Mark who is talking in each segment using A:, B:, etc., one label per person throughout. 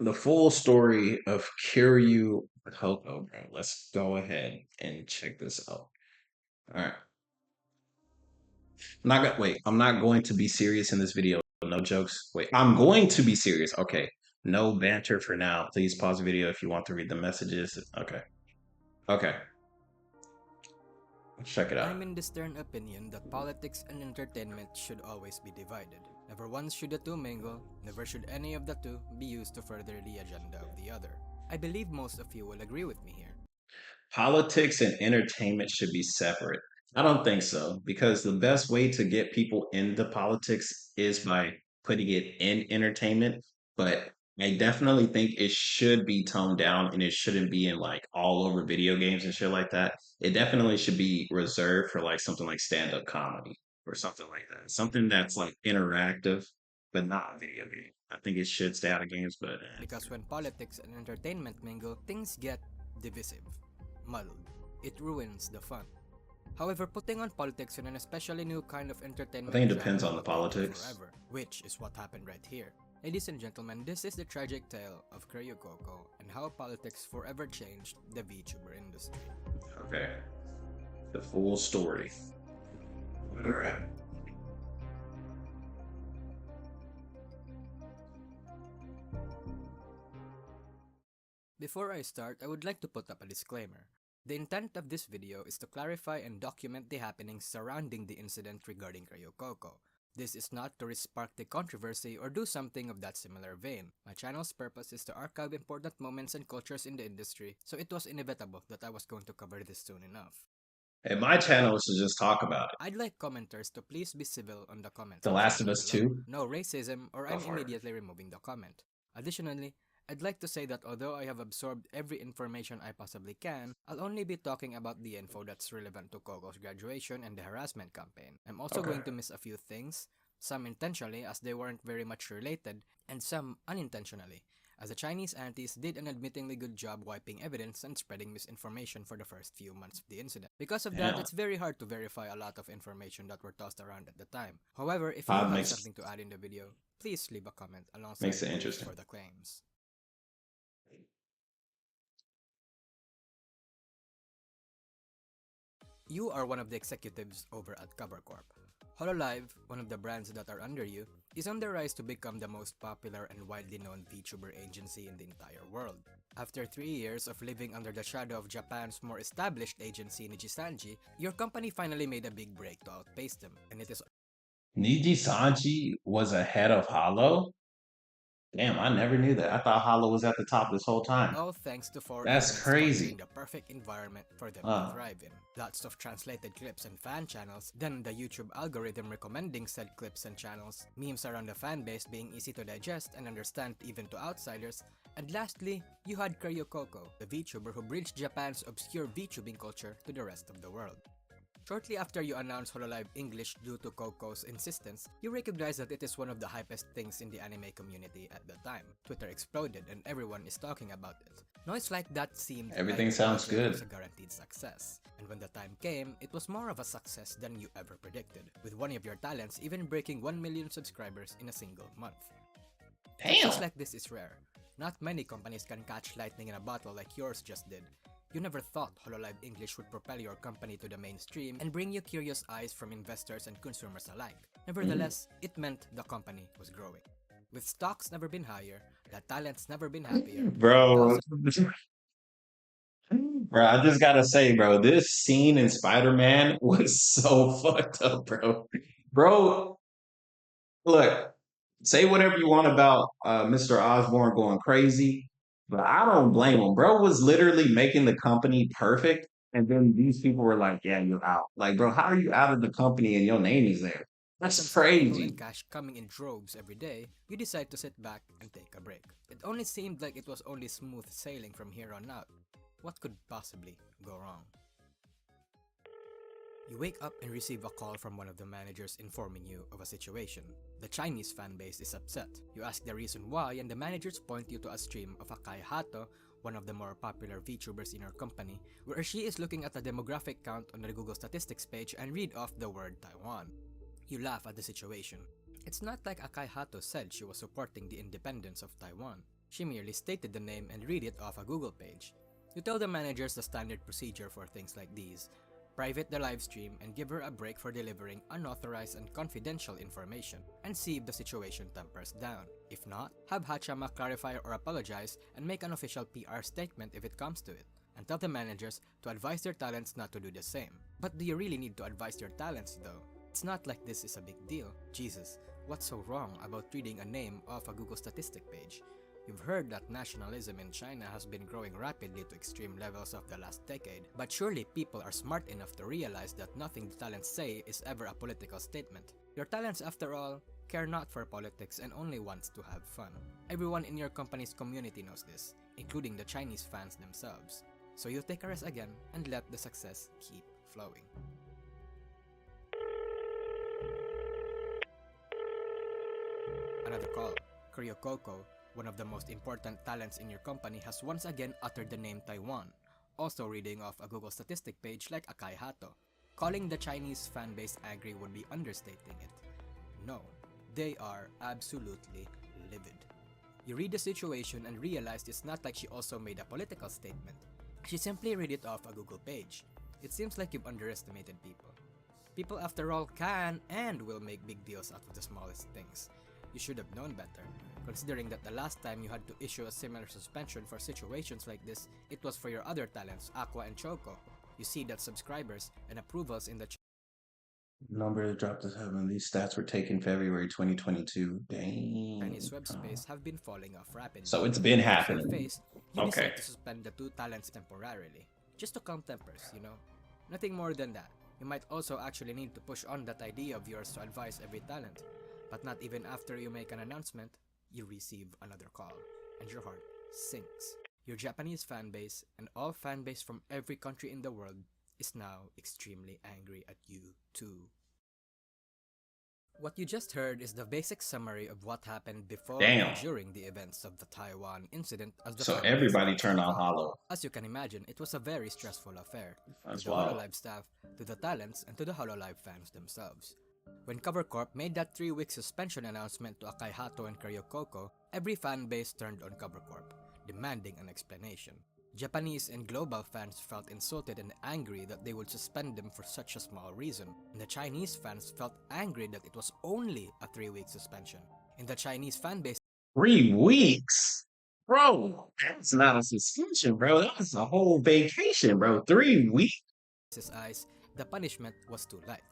A: the full story of Kiryu Coco, bro. Let's go ahead and check this out. All right. I'm not going to be serious in this video. No jokes. Wait, I'm going to be serious. Okay. No banter for now. Please pause the video if you want to read the messages. Okay. Okay. Let's check it out.
B: I'm in the stern opinion that politics and entertainment should always be divided. Never once should the two mingle, never should any of the two be used to further the agenda of the other. I believe most of you will agree with me here.
A: Politics and entertainment should be separate. I don't think so because the best way to get people into politics is by putting it in entertainment. But I definitely think it should be toned down and it shouldn't be in like all over video games and shit like that. It definitely should be reserved for like something like stand up comedy or something like that. Something that's like interactive, but not a video game. I think it should stay out of games, but
B: Because when politics and entertainment mingle, things get divisive, muddled. It ruins the fun. However, putting on politics in an especially new kind of
A: I
B: entertainment
A: think it
B: genre
A: depends on the
B: will take you
A: politics.
B: forever, which is what happened right here. Ladies and gentlemen, this is the tragic tale of Kiryu Coco and how politics forever changed the VTuber industry.
A: Okay. The full story. Alright.
B: Before I start, I would like to put up a disclaimer. The intent of this video is to clarify and document the happenings surrounding the incident regarding Kiryu Coco. This is not to spark the controversy or do something of that similar vein. My channel's purpose is to archive important moments and cultures in the industry, so it was inevitable that I was going to cover this soon enough.
A: And my channel is to just talk about it.
B: I'd like commenters to please be civil on the comment
A: The Last of Us
B: section below.
A: 2.
B: No racism or
A: Go
B: I'm
A: for it.
B: immediately removing the comment. Additionally, I'd like to say that although I have absorbed every information I possibly can, I'll only be talking about the info that's relevant to Coco's graduation and the harassment campaign. I'm also
A: Okay.
B: going to miss a few things, some intentionally as they weren't very much related, and some unintentionally, as the Chinese aunties did an admittingly good job wiping evidence and spreading misinformation for the first few months of the incident. Because of that,
A: Damn.
B: it's very hard to verify a lot of information that were tossed around at the time. However, if you
A: Pod
B: have
A: makes
B: something to add in the video, please leave a comment alongside
A: makes it
B: the
A: interesting.
B: for the claims. You are one of the executives over at CoverCorp. hololive, one of the brands that are under you, is on the rise to become the most popular and widely known VTuber agency in the entire world. After 3 years of living under the shadow of Japan's more established agency Nijisanji, your company finally made a big break to outpace them, and it is
A: Niji Sanji was ahead of Hollow? Damn, I never knew that. I thought Hollow was at the top this whole time.
B: all thanks to 4
A: That's
B: elements fostering
A: crazy.
B: the perfect environment for them to
A: Uh,
B: thrive in. Lots of translated clips and fan channels, then the YouTube algorithm recommending said clips and channels, memes around the fanbase being easy to digest and understand even to outsiders, and lastly, you had Kiryu Coco, the VTuber who bridged Japan's obscure VTubing culture to the rest of the world. Shortly after you announced hololive English due to Coco's insistence, you recognized that it is one of the hypest things in the anime community at the time. Twitter exploded and everyone is talking about it. Noise like that seemed
A: Everything
B: like the
A: sounds
B: project
A: good.
B: was a guaranteed success. And when the time came, it was more of a success than you ever predicted, with one of your talents even breaking 1 million subscribers in a single month. Success
A: Damn.
B: like this is rare. Not many companies can catch lightning in a bottle like yours just did. You never thought hololive English would propel your company to the mainstream and bring you curious eyes from investors and consumers alike. Nevertheless, it meant the company was growing. With stocks never been higher, the talents never been happier,
A: Bro. Bro, I just gotta say, bro, this scene in Spider-Man was so fucked up, bro. Bro, look, say whatever you want about Mr. Osborn going crazy, but I don't blame him. Bro was literally making the company perfect, and then these people were like, "Yeah, you're out." Like, bro, how are you out of the company and your name is there?
B: With
A: That's
B: constant info and
A: crazy.
B: cash coming in droves every day, you decide to sit back and take a break. It only seemed like it was only smooth sailing from here on out. What could possibly go wrong? You wake up and receive a call from one of the managers informing you of a situation. The Chinese fanbase is upset. You ask the reason why and the managers point you to a stream of Akai Hato, one of the more popular VTubers in your company, where she is looking at the demographic count on the Google Statistics page and read off the word Taiwan. You laugh at the situation. It's not like Akai Hato said she was supporting the independence of Taiwan. She merely stated the name and read it off a Google page. You tell the managers the standard procedure for things like these. Private the live stream and give her a break for delivering unauthorized and confidential information, and see if the situation tempers down. If not, have Hachama clarify or apologize and make an official PR statement if it comes to it, and tell the managers to advise their talents not to do the same. But do you really need to advise your talents though? It's not like this is a big deal. Jesus, what's so wrong about reading a name off a Google statistic page? You've heard that nationalism in China has been growing rapidly to extreme levels of the last decade, but surely people are smart enough to realize that nothing the talents say is ever a political statement. Your talents, after all, care not for politics and only wants to have fun. Everyone in your company's community knows this, including the Chinese fans themselves. So you take a rest again and let the success keep flowing. Another call. Coco, one of the most important talents in your company, has once again uttered the name Taiwan, also reading off a Google statistic page like Akai Hato. Calling the Chinese fanbase angry would be understating it. No, they are absolutely livid. You read the situation and realize it's not like she also made a political statement. She simply read it off a Google page. It seems like you've underestimated people. People, after all, can and will make big deals out of the smallest things. You should have known better, considering that the last time you had to issue a similar suspension for situations like this, it was for your other talents, Aqua and Choco. You see that subscribers and approvals in the
A: Number dropped to 7. These stats were taken February 2022.
B: Chinese
A: Dang.
B: web space have been falling off rapidly.
A: So it's been
B: To save
A: happening.
B: face, you
A: Okay.
B: decide to suspend the two talents temporarily, just to calm tempers, you know? Nothing more than that. You might also actually need to push on that idea of yours to advise every talent, but not even after you make an announcement, you receive another call, and your heart sinks. Your Japanese fanbase, and all fanbase from every country in the world, is now extremely angry at you too. What you just heard is the basic summary of what happened before
A: Damn.
B: and during the events of the Taiwan incident as the
A: So
B: fanbase
A: everybody
B: got
A: turned on
B: involved.
A: Hollow.
B: As you can imagine, it was a very stressful affair,
A: That's
B: to the
A: wild.
B: hololive staff, to the talents, and to the hololive fans themselves. When CoverCorp made that 3-week suspension announcement to Akai Hato and Coco, every fanbase turned on CoverCorp, demanding an explanation. Japanese and global fans felt insulted and angry that they would suspend them for such a small reason, and the Chinese fans felt angry that it was only a 3-week suspension. In the Chinese fanbase,
A: 3 weeks? Bro, that's not a suspension, bro. That's a whole vacation, bro. 3 weeks?
B: eyes, the punishment was too light,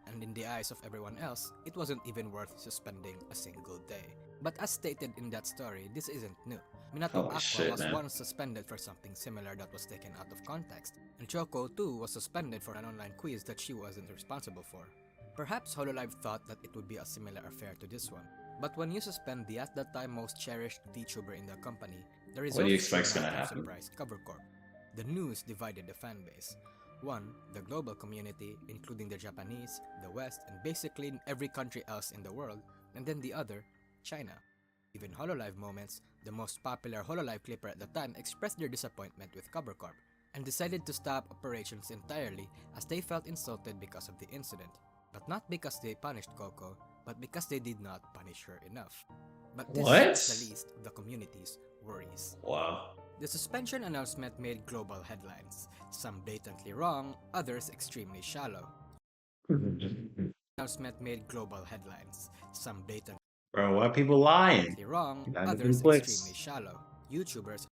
B: and in the eyes of everyone else, it wasn't even worth suspending a single day. But as stated in that story, this isn't new. Minato
A: Holy
B: Aqua
A: shit,
B: was
A: man.
B: once suspended for something similar that was taken out of context, and Choco too was suspended for an online quiz that she wasn't responsible for. Perhaps hololive thought that it would be a similar affair to this one. But when you suspend the at that time most cherished VTuber in the company, the
A: What do you
B: results should
A: expect's
B: not
A: gonna
B: have
A: happen?
B: surprised CoverCorp. The news divided the fanbase. One, the global community, including the Japanese, the West, and basically in every country else in the world, and then the other, China. Even hololive moments, the most popular hololive clipper at the time, expressed their disappointment with CoverCorp and decided to stop operations entirely as they felt insulted because of the incident. But not because they punished Coco, but because they did not punish her enough. But this
A: What?
B: is the least of the community's worries.
A: Wow.
B: The suspension announcement made global headlines, some blatantly wrong, others extremely shallow. Announcement made global headlines, some blatantly
A: Bro, why people lying?
B: wrong,
A: You gotta
B: others
A: do clicks.
B: extremely shallow. YouTubers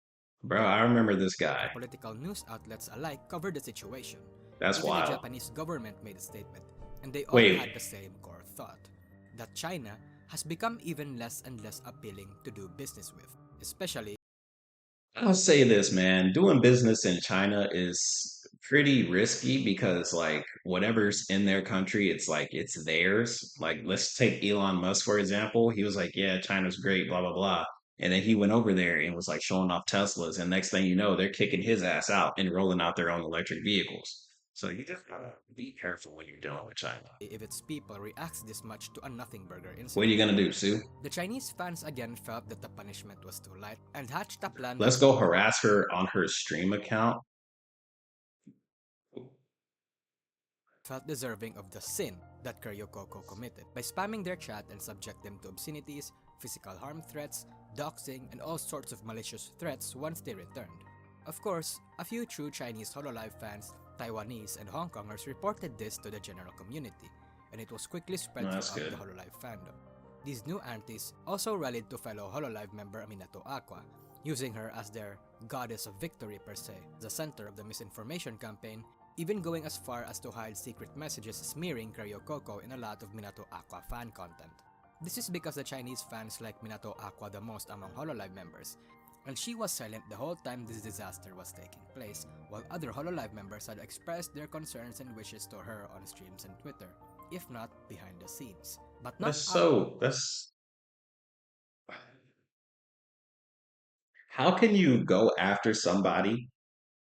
A: Bro, I remember this guy.
B: and political news outlets alike covered the situation.
A: That's
B: Even
A: wild.
B: the Japanese government made a statement, and they all
A: Wait.
B: had the same core thought, that China has become even less and less appealing to do business with, especially
A: I'll say this, man. Doing business in China is pretty risky because, like, whatever's in their country, it's like it's theirs. Like, let's take Elon Musk, for example. He was like, yeah, China's great, blah, blah, blah. And then he went over there and was like showing off Teslas. And next thing you know, they're kicking his ass out and rolling out their own electric vehicles. So you just gotta be careful when you're dealing with China.
B: if its people reacts this much to a nothing burger
A: What are
B: incident.
A: you gonna do, Sue?
B: The Chinese fans again felt that the punishment was too light and hatched a plan
A: Let's go harass her on her stream account.
B: felt deserving of the sin that Kiryu Coco committed by spamming their chat and subject them to obscenities, physical harm threats, doxing, and all sorts of malicious threats once they returned. Of course, a few true Chinese hololive fans, Taiwanese, and Hong Kongers reported this to the general community, and it was quickly spread
A: No, that's
B: throughout the
A: good.
B: hololive fandom. These new aunties also rallied to fellow hololive member Minato Aqua, using her as their goddess of victory per se, the center of the misinformation campaign, even going as far as to hide secret messages smearing Kiryu Coco in a lot of Minato Aqua fan content. This is because the Chinese fans like Minato Aqua the most among hololive members, and she was silent the whole time this disaster was taking place, while other hololive members had expressed their concerns and wishes to her on streams and Twitter, if not behind the scenes. But not Aqua.
A: That's how can you go after somebody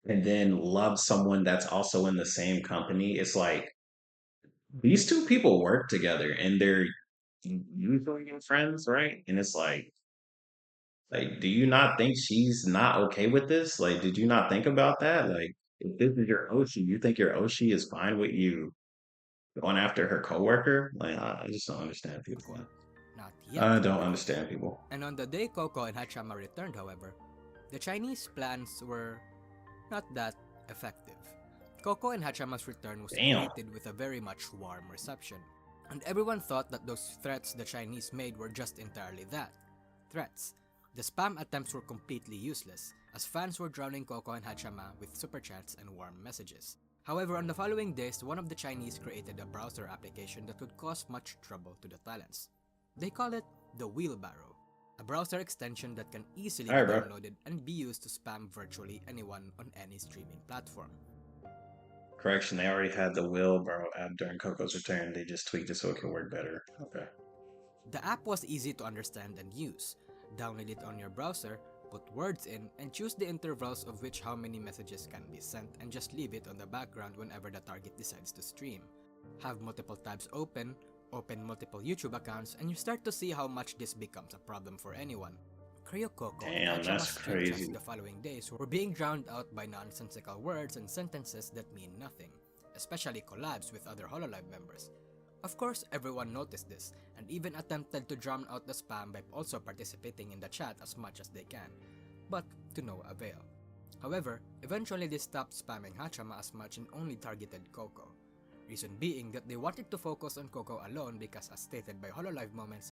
A: and then love someone that's also in the same company? It's like these two people work together and they're usually your friends, right? And it's like, do you not think she's not okay with this? Like, did you not think about that? Like, if this is your Oshi, you think your Oshi is fine with you going after her coworker? Like, I just don't understand people,
B: Aqua.
A: man.
B: Not yet,
A: I don't
B: anyway.
A: understand people.
B: And on the day Coco and Hachama returned, however, the Chinese plans were not that effective. Coco and Hachama's return was
A: Damn.
B: greeted with a very much warm reception, and everyone thought that those threats the Chinese made were just entirely that, threats. The spam attempts were completely useless, as fans were drowning Coco and Hachama with super chats and warm messages. However, on the following days, one of the Chinese created a browser application that would cause much trouble to the talents. They call it the Wheelbarrow, a browser extension that can easily
A: All
B: be
A: right, bro.
B: downloaded and be used to spam virtually anyone on any streaming platform.
A: Correction, they already had the wheelbarrow app during Coco's return. They just tweaked it so it could work better. Okay.
B: The app was easy to understand and use. Download it on your browser, put words in, and choose the intervals of which how many messages can be sent, and just leave it on the background whenever the target decides to stream. Have multiple tabs open multiple YouTube accounts, and you start to see how much this becomes a problem for anyone. Kiryu Coco and
A: Damn,
B: Hachama's
A: that's
B: stream chats
A: crazy.
B: the following days were being drowned out by nonsensical words and sentences that mean nothing, especially collabs with other Hololive members. Of course, everyone noticed this, and even attempted to drown out the spam by also participating in the chat as much as they can, but to no avail. However, eventually they stopped spamming Hachama as much and only targeted Coco. Reason being that they wanted to focus on Coco alone because, as stated by Hololive Moments,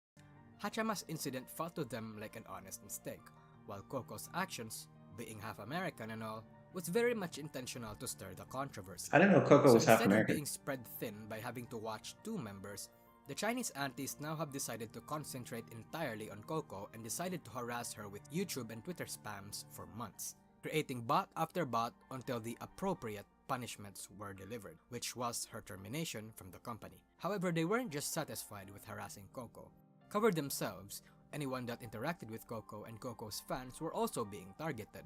B: Hachama's incident felt to them like an honest mistake, while Coco's actions, being half American and all, was very much intentional to stir the controversy.
A: I didn't know Coco
B: So
A: was half
B: instead of
A: American.
B: being spread thin by having to watch two members, the Chinese aunties now have decided to concentrate entirely on Coco and decided to harass her with YouTube and Twitter spams for months, creating bot after bot until the appropriate punishments were delivered, which was her termination from the company. However, they weren't just satisfied with harassing Coco. Cover themselves, anyone that interacted with Coco and Coco's fans were also being targeted.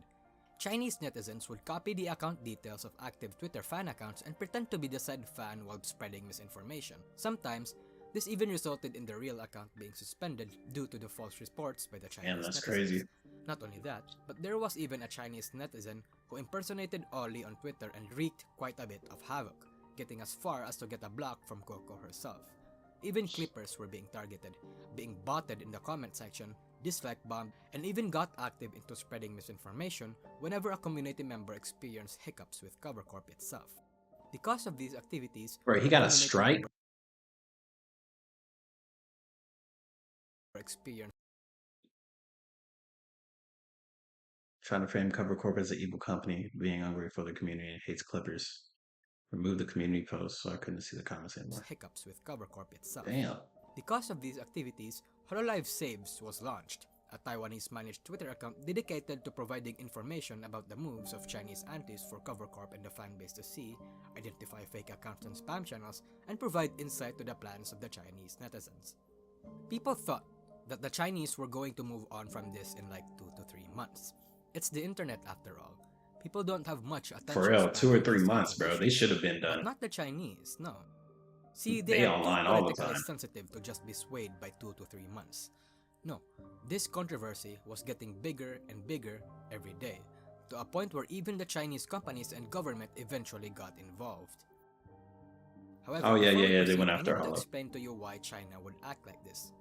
B: Chinese netizens would copy the account details of active Twitter fan accounts and pretend to be the said fan while spreading misinformation. Sometimes, this even resulted in the real account being suspended due to the false reports by the
A: Damn,
B: Chinese
A: that's
B: netizens.
A: crazy.
B: Not only that, but there was even a Chinese netizen who impersonated Ollie on Twitter and wreaked quite a bit of havoc, getting as far as to get a block from Coco herself. Even clippers were being targeted, being botted in the comment section, dislike bombed, and even got active into spreading misinformation whenever a community member experienced hiccups with CoverCorp itself. Because of these activities,
A: Bro, he
B: the
A: got a
B: community
A: strike?
B: member experienced
A: Trying to frame Cover Corp as an evil company, being ungrateful for the community and hates Clippers. Remove the community post so I couldn't see the comments anymore.
B: hiccups with CoverCorp itself.
A: Damn.
B: Because of these activities, Hololive Saves was launched, a Taiwanese-managed Twitter account dedicated to providing information about the moves of Chinese antis for CoverCorp and the fanbase to see, identify fake accounts and spam channels, and provide insight to the plans of the Chinese netizens. People thought that the Chinese were going to move on from this in like 2 to 3 months. It's the internet after all. People don't have much attention
A: For real,
B: span
A: 2 or
B: for
A: 3
B: these
A: months,
B: kinds of
A: bro. They
B: issues.
A: should have been
B: But
A: done.
B: not the Chinese, no. See, they
A: They
B: are too
A: online all the
B: politically
A: time.
B: sensitive to just be swayed by 2 to 3 months. No, this controversy was getting bigger and bigger every day, to a point where even the Chinese companies and government eventually got involved. However,
A: Oh, yeah,
B: before
A: yeah,
B: we
A: yeah. They
B: proceed,
A: went
B: I
A: after
B: need to
A: Hollow.
B: explain to you why China would act like this.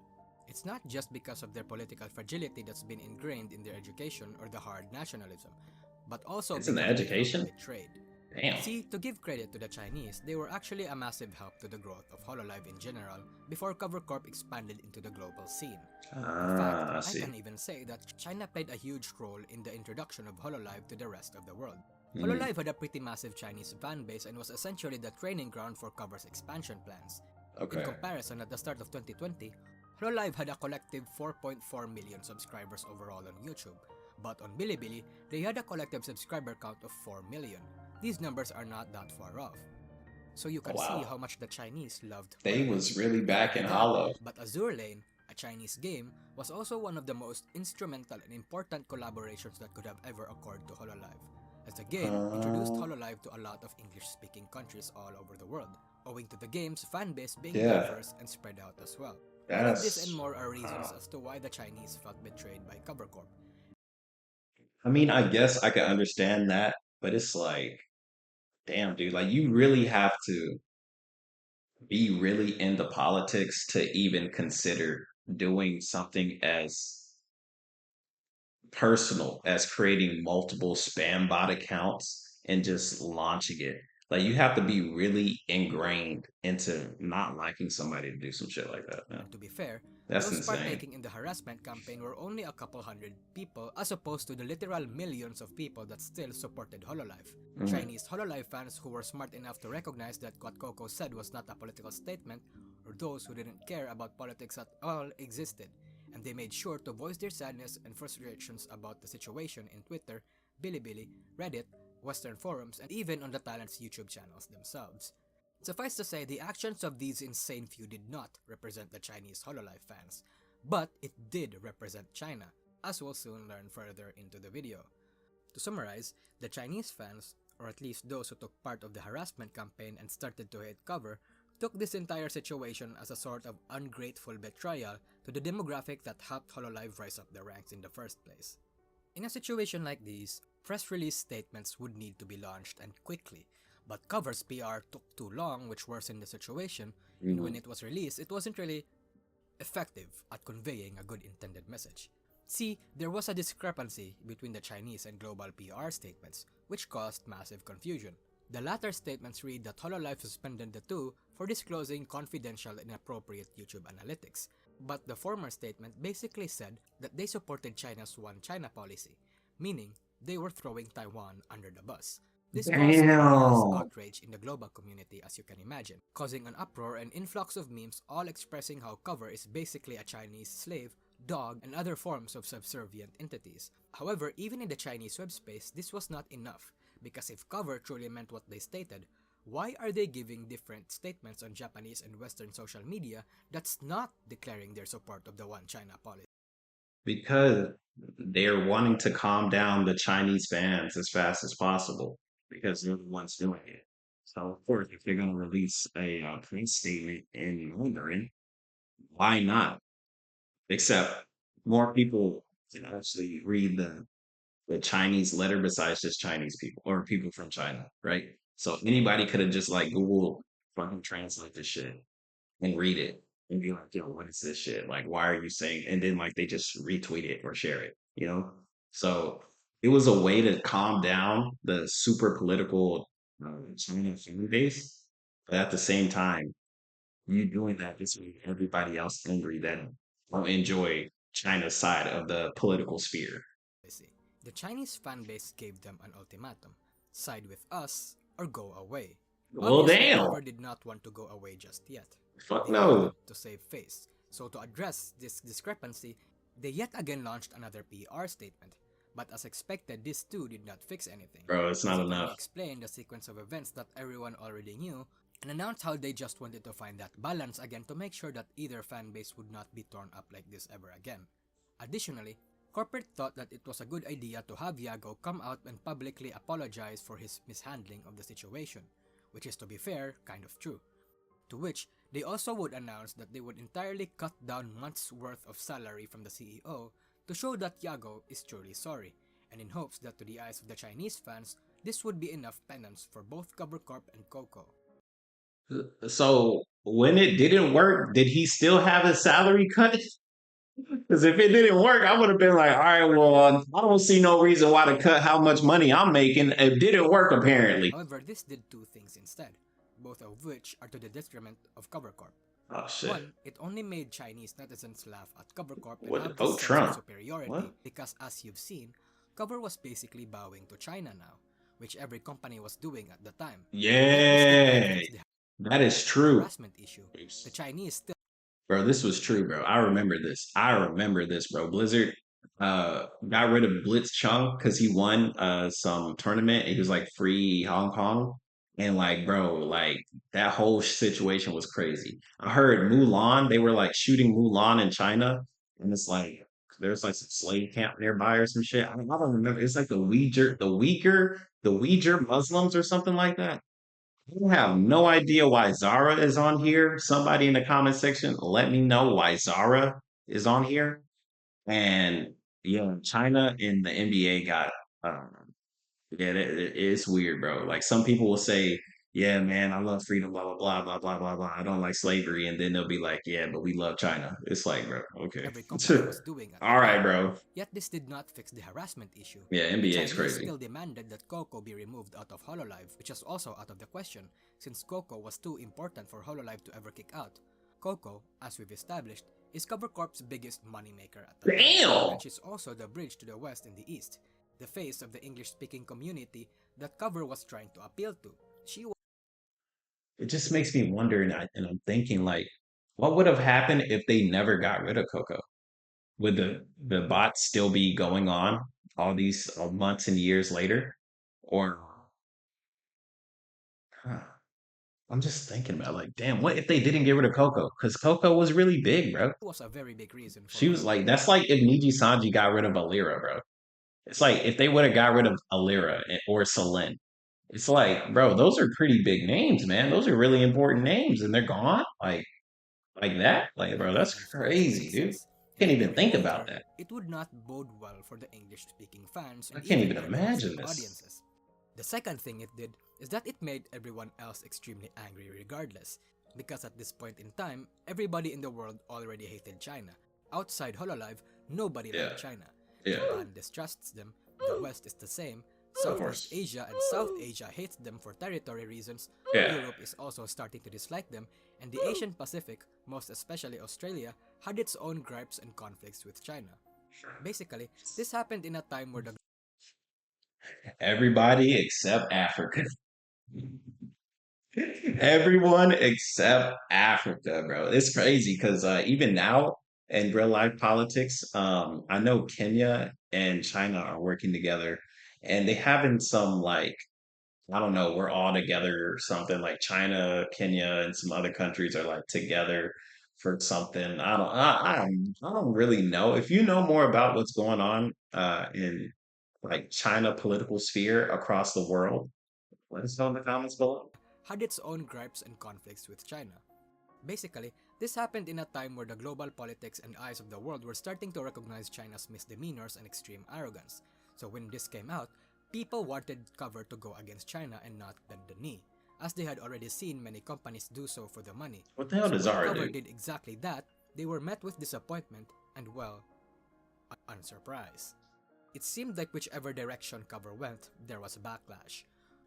B: It's not just because of their political fragility that's been ingrained in their education or the hard nationalism, but also
A: It's in the
B: because they felt
A: education.
B: betrayed.
A: Damn.
B: See, to give credit to the Chinese, they were actually a massive help to the growth of hololive in general before Cover Corp expanded into the global scene. In fact,
A: Ah, I
B: I
A: see.
B: can even say that China played a huge role in the introduction of hololive to the rest of the world.
A: Mm,
B: Hololive had a pretty massive Chinese fan base and was essentially the training ground for Cover's expansion plans. In
A: okay.
B: comparison, at the start of 2020, Hololive had a collective 4.4 million subscribers overall on YouTube, but on Bilibili, they had a collective subscriber count of 4 million. These numbers are not that far off. So you
A: Oh,
B: can see
A: wow.
B: how much the Chinese loved
A: They
B: Hololive.
A: was really
B: Not
A: back
B: only
A: in
B: that,
A: Hollow.
B: but Azure Lane, a Chinese game, was also one of the most instrumental and important collaborations that could have ever occurred to Hololive, as the game introduced
A: Uh,
B: Hololive to a lot of English-speaking countries all over the world, owing to the game's fanbase being
A: yeah,
B: diverse and spread out as well. All of this and
A: that's.
B: more are reasons
A: Uh,
B: as to why the Chinese felt betrayed by CoverCorp.
A: I mean, I guess I can understand that, but it's like, damn, dude, like you really have to be really into politics to even consider doing something as personal as creating multiple spam bot accounts and just launching it. Like you have to be really ingrained into not liking somebody to do some shit like that, man.
B: And to be fair,
A: That's
B: those
A: insane.
B: partaking in the harassment campaign were only a couple hundred people as opposed to the literal millions of people that still supported Hololive.
A: Mm.
B: Chinese Hololive fans who were smart enough to recognize that what Coco said was not a political statement, or those who didn't care about politics at all existed, and they made sure to voice their sadness and frustrations about the situation in Twitter, Bilibili, Reddit, Western forums, and even on the talent's YouTube channels themselves. Suffice to say, the actions of these insane few did not represent the Chinese Hololive fans, but it did represent China, as we'll soon learn further into the video. To summarize, the Chinese fans, or at least those who took part of the harassment campaign and started to hate cover, took this entire situation as a sort of ungrateful betrayal to the demographic that helped Hololive rise up the ranks in the first place. In a situation like this, press release statements would need to be launched and quickly, but Cover's PR took too long, which worsened the situation, and when
A: Mm.
B: it was released, it wasn't really effective at conveying a good intended message. See, there was a discrepancy between the Chinese and global PR statements, which caused massive confusion. The latter statements read that Hololive suspended the two for disclosing confidential and inappropriate YouTube analytics, but the former statement basically said that they supported China's One China policy, meaning they were throwing Taiwan under the bus. This caused mass
A: Damn.
B: outrage in the global community, as you can imagine, causing an uproar and influx of memes all expressing how Cover is basically a Chinese slave, dog, and other forms of subservient entities. However, even in the Chinese web space, this was not enough, because if Cover truly meant what they stated, why are they giving different statements on Japanese and Western social media that's not declaring their support of the One China policy?
A: Because they're wanting to calm down the Chinese fans as fast as possible because they're the ones doing it. So, of course, if they're going to release a press statement in Mandarin, why not? Except more people can actually read the Chinese letter besides just Chinese people or people from China, right? So anybody could have just like Google fucking translate this shit and read it and be like, yo, what is this shit? Like, why are you saying? And then like they just retweet it or share it, you know? So it was a way to calm down the super political China fan base. But at the same time, you doing that just made everybody else angry that don't enjoy China's side of the political sphere.
B: The Chinese fanbase gave them an ultimatum: side with us or go away.
A: Well,
B: Obviously,
A: damn.
B: Cover did not want to go away just yet.
A: Fuck
B: They
A: no.
B: wanted to save face. So to address this discrepancy, they yet again launched another PR statement. But as expected, this too did not fix anything.
A: Bro, it's not
B: They only
A: enough.
B: explained the sequence of events that everyone already knew and announced how they just wanted to find that balance again to make sure that either fanbase would not be torn up like this ever again. Additionally, corporate thought that it was a good idea to have Yago come out and publicly apologize for his mishandling of the situation, which is, to be fair, kind of true. To which, they also would announce that they would entirely cut down months' worth of salary from the CEO to show that Yago is truly sorry, and in hopes that to the eyes of the Chinese fans, this would be enough penance for both Cover Corp and Coco.
A: So when it didn't work, did he still have his salary cut? Because if it didn't work, I would have been like, all right, well, I don't see no reason why to cut how much money I'm making. It didn't work, apparently.
B: However, this did two things instead, both of which are to the detriment of Cover Corp.
A: Oh, shit.
B: One, it only made Chinese netizens laugh at Cover Corp and
A: What to
B: have this
A: vote
B: sense of
A: Trump? What?
B: superiority because, as you've seen, Cover was basically bowing to China now, which every company was doing at the time. Yet this did not
A: Yeah,
B: fix the
A: that is true.
B: harassment issue. The Chinese still
A: Bro, this was true, bro. I remember this. I remember this, bro. Blizzard got rid of Blitz Chung because he won some tournament. He was like free Hong Kong. And like, bro, like that whole situation was crazy. I heard Mulan, they were like shooting Mulan in China, and it's like there's like some slave camp nearby or some shit. I don't remember. It's like the Uyghur Muslims or something like that. I have no idea why Zara is on here. Somebody in the comment section, let me know why Zara is on here. And yeah, China and the NBA got, um, yeah, it's weird, bro. Like some people will say, yeah, man, I love freedom, blah, blah, blah, blah, blah, blah, blah. I don't like slavery. And then they'll be like, yeah, but we love China. It's like, bro, okay.
B: every company was doing at the
A: All right,
B: time.
A: bro.
B: Yet this did not fix the harassment issue.
A: Yeah,
B: The
A: NBA is
B: Chinese
A: crazy.
B: still demanded that Coco be removed out of hololive, which was also out of the question, since Coco was too important for hololive to ever kick out. Coco, as we've established, is Cover Corp's biggest moneymaker at the time,
A: Damn.
B: and she's also the bridge to the West and the East, the face of the English-speaking community that Cover was trying to appeal to. She
A: It just makes me wonder, and I'm thinking, like, what would have happened if they never got rid of Coco? Would the bot still be going on all these months and years later? Or huh, I'm just thinking about like, damn, what if they didn't get rid of Coco? Because Coco was really big, bro.
B: was a very big reason for
A: She was like,
B: hololive.
A: that's like if Niji Sanji got rid of Alira, bro. It's like if they would have got rid of Alira or Selene. It's like, bro, those are pretty big names, man. Those are really important names, and they're gone like that. Like, bro, that's
B: And for good
A: crazy, dude.
B: reasons.
A: I
B: If
A: can't
B: they
A: even think
B: removed
A: about
B: her,
A: that.
B: it would not bode well for the English-speaking fans
A: I
B: and
A: can't
B: even
A: even
B: their domestic
A: imagine this.
B: audiences. The second thing it did is that it made everyone else extremely angry regardless, because at this point in time, everybody in the world already hated China. Outside Hololive, nobody
A: Yeah,
B: liked China.
A: yeah,
B: Japan distrusts them, the West is the same,
A: of
B: Southeast
A: course.
B: Asia and South Asia hates them for territory reasons,
A: Yeah.
B: Europe is also starting to dislike them, and the Asian Pacific, most especially Australia, had its own gripes and conflicts with China. Basically, this happened in a time where the
A: Everybody except Africa. Everyone except Africa, bro. It's crazy because even now in real life politics, I know Kenya and China are working together, and they having some like I don't know, we're all together or something like China, Kenya, and some other countries are like together for something. I don't really know. If you know more about what's going on in like China political sphere across the world, let us know in the comments below.
B: had its own gripes and conflicts with China. Basically, this happened in a time where the global politics and eyes of the world were starting to recognize China's misdemeanors and extreme arrogance. So when this came out, people wanted Cover to go against China and not bend the knee, as they had already seen many companies do so for the money.
A: What the hell
B: So
A: does
B: when
A: Zara
B: Cover
A: do?
B: did exactly that, they were met with disappointment and, well, unsurprised. It seemed like whichever direction Cover went, there was backlash.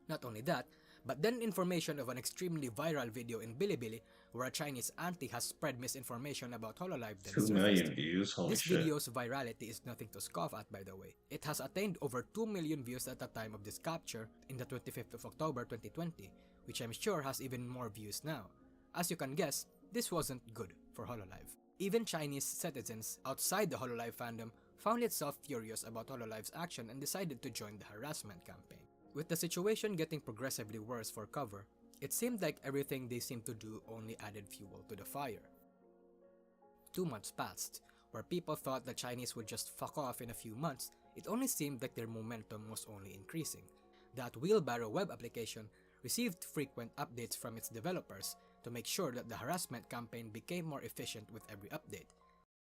B: Not only that, but then information of an extremely viral video in Bilibili where a Chinese auntie has spread misinformation about Hololive then
A: 2 million
B: surfaced.
A: views. Holy
B: This
A: shit.
B: video's virality is nothing to scoff at, by the way. It has attained over 2 million views at the time of this capture in the 25th of October 2020, which I'm sure has even more views now. As you can guess, this wasn't good for Hololive. Even Chinese citizens outside the Hololive fandom found itself furious about Hololive's action and decided to join the harassment campaign. With the situation getting progressively worse for Cover, it seemed like everything they seemed to do only added fuel to the fire. 2 months passed, where people thought the Chinese would just fuck off in a few months. It only seemed like their momentum was only increasing. That Wheelbarrow web application received frequent updates from its developers to make sure that the harassment campaign became more efficient with every update.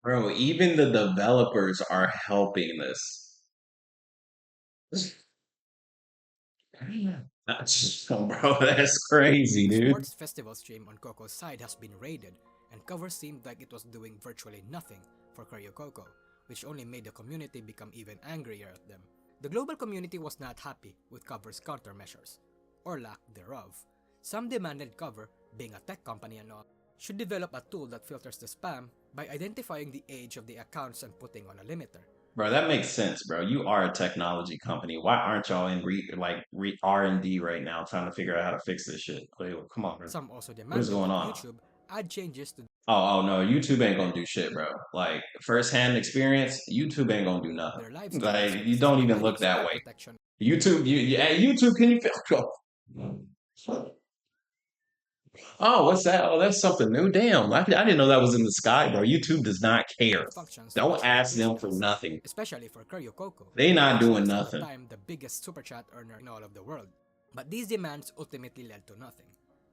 A: Bro, even the developers are helping this. That's, bro, that's crazy,
B: The
A: dude.
B: sports festival stream on Coco's side has been raided, and Cover seemed like it was doing virtually nothing, for Kiryu Coco, which only made the community become even angrier at them. The global community was not happy with Cover's countermeasures, or lack thereof. Some demanded Cover, being a tech company and all, should develop a tool that filters the spam by identifying the age of the accounts and putting on a limiter.
A: Bro, that makes sense, bro. You are a technology company. Why aren't y'all in R&D right now trying to figure out how to fix this shit? Wait, come on, bro.
B: Some also
A: What is
B: demanded
A: going
B: that
A: on?
B: YouTube add changes to
A: Oh no, YouTube ain't gonna do shit, bro. Like firsthand experience, YouTube ain't gonna do nothing.
B: their live streaming
A: Like you
B: services
A: don't
B: by
A: even
B: adding
A: look that
B: spam
A: way.
B: protection.
A: YouTube, hey, YouTube, can you feel? Oh, what's that? Oh, that's something new. Damn, I didn't know that was in the sky, bro. YouTube does not care.
B: Functions
A: Don't
B: which made
A: ask
B: Twitch
A: them for
B: nuts,
A: nothing.
B: especially for Kiryu Coco,
A: They not
B: which
A: doing
B: was at the
A: nothing.
B: time the biggest super chat earner in all of the world. But these demands ultimately led to nothing.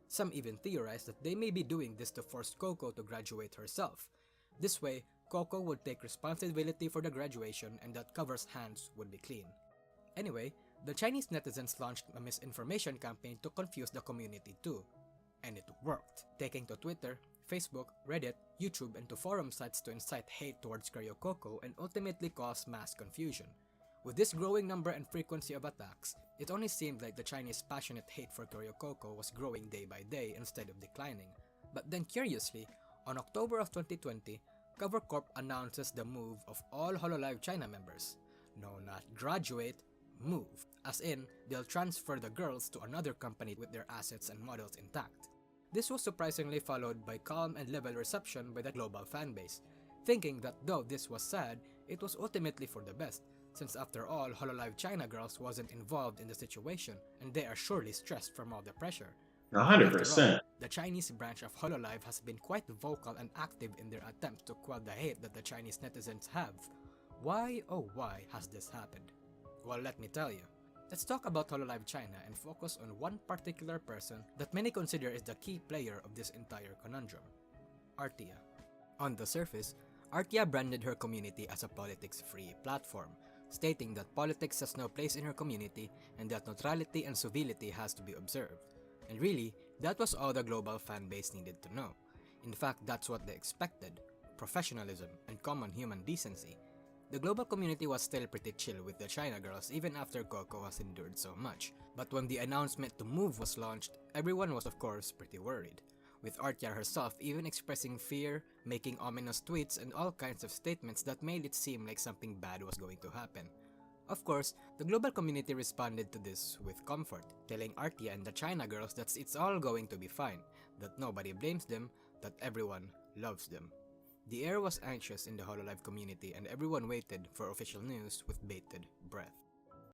B: Some even theorized that they may be doing this to force Coco to graduate herself. This way, Coco would take responsibility for the graduation and that Cover's hands would be clean. Anyway, the Chinese netizens launched a misinformation campaign to confuse the community too. And it worked, taking to Twitter, Facebook, Reddit, YouTube, and to forum sites to incite hate towards Kiryu Coco and ultimately cause mass confusion. With this growing number and frequency of attacks, it only seemed like the Chinese passionate hate for Kiryu Coco was growing day by day instead of declining. But then curiously, on October of 2020, Cover Corp announces the move of all hololive China members. No, not graduate, move. As in, they'll transfer the girls to another company with their assets and models intact. This was surprisingly followed by calm and level reception by the global fanbase, thinking that though this was sad, it was ultimately for the best, since after all, hololive China girls wasn't involved in the situation and they are surely stressed from all the pressure.
A: A hundred
B: After all,
A: percent.
B: the Chinese branch of hololive has been quite vocal and active in their attempts to quell the hate that the Chinese netizens have. Why, oh why, has this happened? Well, let me tell you. Let's talk about hololive China and focus on one particular person that many consider is the key player of this entire conundrum. Artia. On the surface, Artia branded her community as a politics-free platform, stating that politics has no place in her community and that neutrality and civility has to be observed. And really, that was all the global fanbase needed to know. In fact, that's what they expected: professionalism and common human decency. The global community was still pretty chill with the China girls even after Coco has endured so much. But when the announcement to move was launched, everyone was of course pretty worried, with Artia herself even expressing fear, making ominous tweets and all kinds of statements that made it seem like something bad was going to happen. Of course, the global community responded to this with comfort, telling Artia and the China girls that it's all going to be fine, that nobody blames them, that everyone loves them. The air was anxious in the hololive community and everyone waited for official news with bated breath.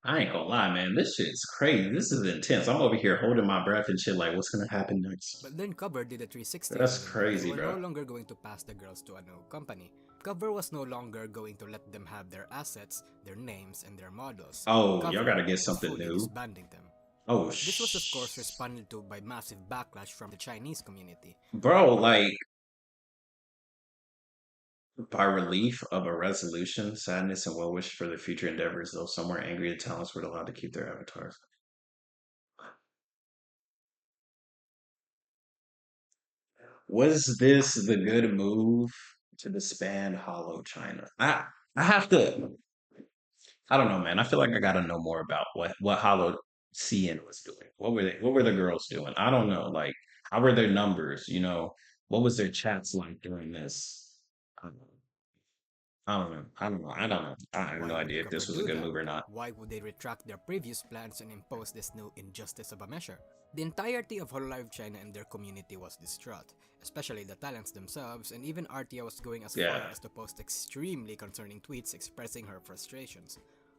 A: I ain't gonna lie, man. This shit's crazy. This is intense. I'm over here holding my breath and shit. Like, what's gonna happen next?
B: But then Cover did a 360
A: That's
B: on them. They
A: crazy,
B: were no
A: bro.
B: longer going to pass the girls to a new company. Cover was no longer going to let them have their assets, their names, and their models.
A: Oh, y'all
B: Cover
A: gotta get
B: was
A: something
B: fully
A: new.
B: disbanding them.
A: Oh,
B: This was of course responded to by massive backlash from the Chinese community.
A: bro. Like, by relief of a resolution, sadness and well wish for their future endeavors, though somewhere angry, the talents were allowed to keep their avatars. Was this the good move to disband Hollow China? I have to. I don't know, man. I feel like I gotta know more about what Hollow CN was doing. What were they? What were the girls doing? I don't know. Like, how were their numbers? What was their chats like during this? I don't know. I don't know. I don't know. I don't know. I have
B: Why
A: no
B: would
A: idea if
B: Cover
A: this was a
B: do
A: good
B: that?
A: move or not.
B: Why would they retract their previous plans and impose this new injustice of a measure? The entirety of hololive China and their community was distraught, especially the talents themselves, and even Artia was going as far
A: Yeah.
B: as to post extremely concerning tweets expressing her frustrations.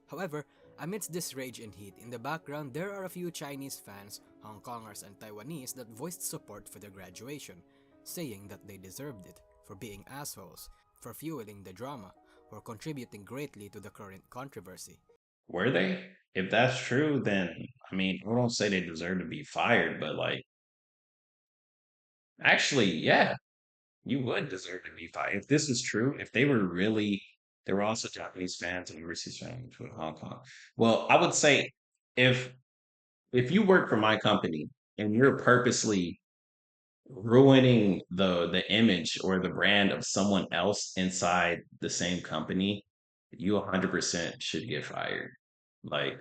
B: However, amidst this rage and heat, in the background there are a few Chinese fans, Hong Kongers and Taiwanese that voiced support for their graduation, saying that they deserved it, for being assholes, for fueling the drama, for contributing greatly to the current controversy.
A: Were they? If that's true, then I mean, I don't say they deserve to be fired, but like, actually, yeah, you would deserve to be fired. If this is true, if they were really, they were also Japanese fans and overseas fans from Hong Kong. Well, I would say if if you work for my company and you're purposely ruining the image or the brand of someone else inside the same company, you 100% should get fired. Like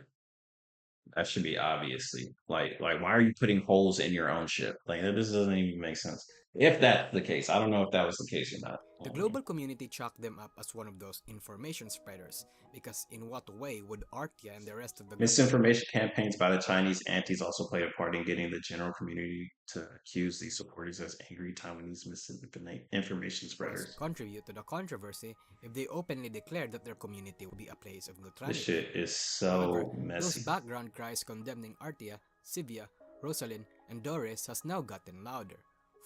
A: that should be obviously like why are you putting holes in your own ship? Like this doesn't even make sense. If that's the case, I don't know if that was the case or not.
B: The global community chalked them up as one of those information spreaders, because in what way would Artia and the rest of the
A: Misinformation campaigns by the Chinese antis also played a part in getting the general community to accuse these supporters as angry Taiwanese misinformation
B: Girls
A: spreaders.
B: contribute to the controversy if they openly declared that their community would be a place of
A: This
B: neutrality.
A: shit is
B: However,
A: so
B: those
A: messy.
B: background cries condemning Artia, Sivia, Rosalind, and Doris has now gotten louder.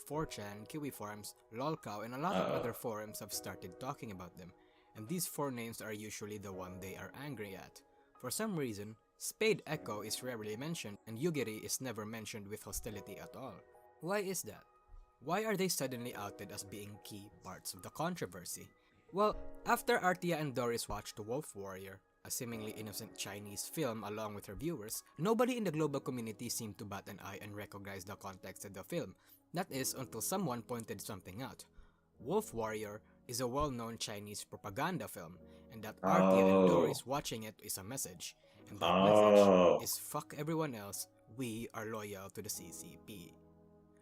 B: 4chan, Kiwi forums, lolcow, and a lot of
A: Uh,
B: other forums have started talking about them, and these four names are usually the one they are angry at. For some reason, Spade Echo is rarely mentioned, and Yugiri is never mentioned with hostility at all. Why is that? Why are they suddenly outed as being key parts of the controversy? Well, after Artia and Doris watched Wolf Warrior, a seemingly innocent Chinese film along with her viewers, nobody in the global community seemed to bat an eye and recognize the context of the film. That is, until someone pointed something out. Wolf Warrior is a well-known Chinese propaganda film, and that Artia and
A: oh,
B: Doris watching it is a message. And that message
A: oh,
B: is fuck everyone else, we are loyal to the CCP.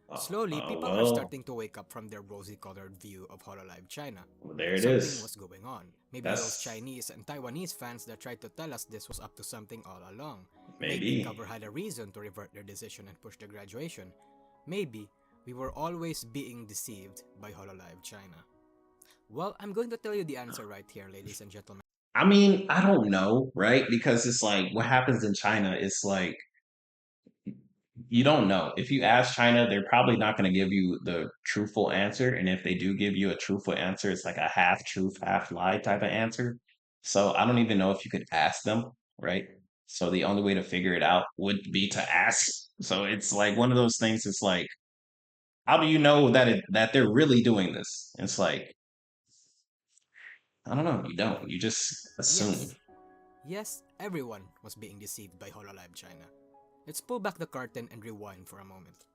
A: oh,
B: Slowly, people are
A: well,
B: starting to wake up from their rosy-colored view of hololive China.
A: well, there it
B: Something
A: is.
B: was going on. Maybe those
A: That's
B: Chinese and Taiwanese fans that tried to tell us this was up to something all along. Maybe
A: maybe.
B: Cover had a reason to revert their decision and push the graduation. Maybe we were always being deceived by hololive China. Well, I'm going to tell you the answer right here, ladies and gentlemen.
A: I mean, I don't know, right? Because it's like what happens in China, it's like you don't know. If you ask China, they're probably not going to give you the truthful answer. And if they do give you a truthful answer, it's like a half truth, half lie type of answer. So I don't even know if you could ask them, right? So the only way to figure it out would be to ask. So it's like one of those things. It's like, how do you know that they're really doing this? It's like, I don't know. You don't. You just assume.
B: Yes, yes, everyone was being deceived by hololive China. Let's pull back the curtain and rewind for a moment.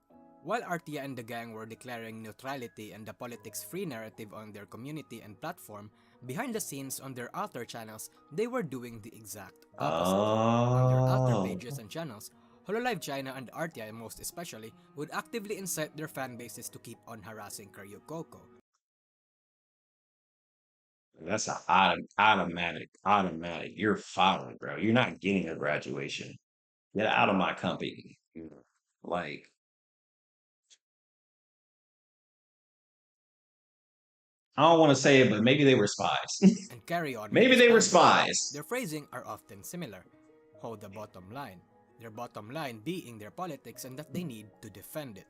B: While Artia and the gang were declaring neutrality and the politics-free narrative on their community and platform, behind the scenes on their alter channels, they were doing the exact opposite. On their alter
A: Oh,
B: pages and channels, Hololive China and Artia most especially would actively incite their fan bases to keep on harassing Kiryu Coco.
A: that's a automatic. You're filing, bro. You're not getting a graduation. Get out of my company. Like, I don't want to say it, but maybe they were spies.
B: And carry on with
A: Maybe
B: his
A: they were
B: fan base.
A: spies.
B: Their phrasing are often similar. Hold the bottom line. Their bottom line being their politics and that they need to defend it.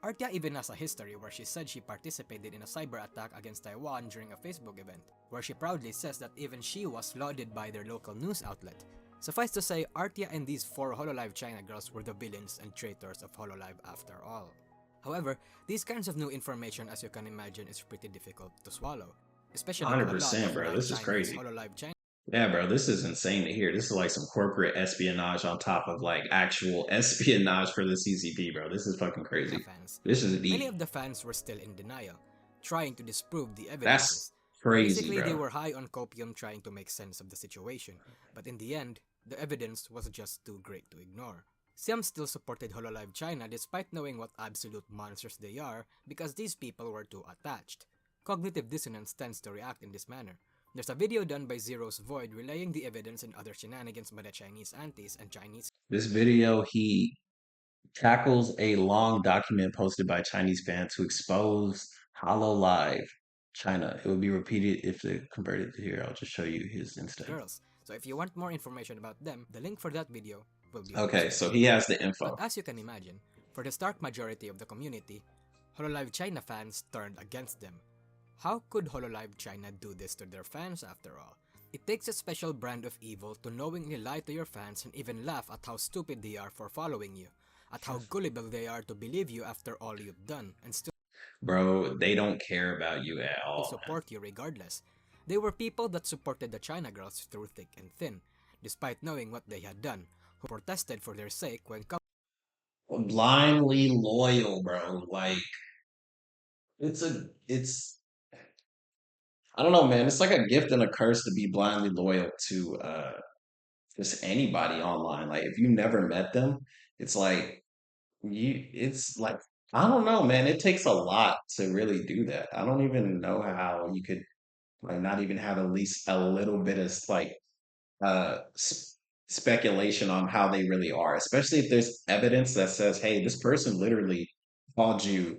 B: Artia even has a history where she said she participated in a cyber attack against Taiwan during a Facebook event, where she proudly says that even she was lauded by their local news outlet. Suffice to say, Artia and these four Hololive China girls were the villains and traitors of Hololive after all. However, these kinds of new information, as you can imagine, is pretty difficult to swallow, especially to a lot
A: 100%,
B: of
A: bro. This is
B: non-Chinese
A: crazy.
B: Hololive China
A: Yeah, bro. This is insane to hear. This is like some corporate espionage on top of like actual espionage for the CCP, bro. This is fucking crazy.
B: fans.
A: This is
B: Many
A: deep.
B: of the fans were still in denial, trying to disprove the
A: That's
B: evidences.
A: crazy,
B: Basically, they
A: bro.
B: were high on copium trying to make sense of the situation, but in the end, the evidence was just too great to ignore. Some still supported Hololive China despite knowing what absolute monsters they are because these people were too attached. Cognitive dissonance tends to react in this manner. There's a video done by Zero's Void relaying the evidence and other shenanigans by the Chinese antis and Chinese
A: This video, he tackles a long document posted by Chinese fans who expose hololive China. It would be repeated if they converted to here. I'll just show you his instance.
B: girls. So if you want more information about them, the link for that video will be on the
A: Okay,
B: screen.
A: so he has the
B: But
A: info.
B: as you can imagine, for the stark majority of the community, Hololive China fans turned against them. How could Hololive China do this to their fans after all? It takes a special brand of evil to knowingly lie to your fans and even laugh at how stupid they are for following you, at how gullible they are to believe you after all you've done, and still
A: Bro, they don't care about you at all, man.
B: support you regardless. They were people that supported the China girls through thick and thin, despite knowing what they had done, who protested for their sake when
A: Blindly loyal, bro. Like, it's I don't know, man. It's like a gift and a curse to be blindly loyal to just anybody online. Like if you never met them, it's like it's like I don't know, man. It takes a lot to really do that. I don't even know how you could like not even have at least a little bit of like uh speculation on how they really are, especially if there's evidence that says, hey, this person literally called you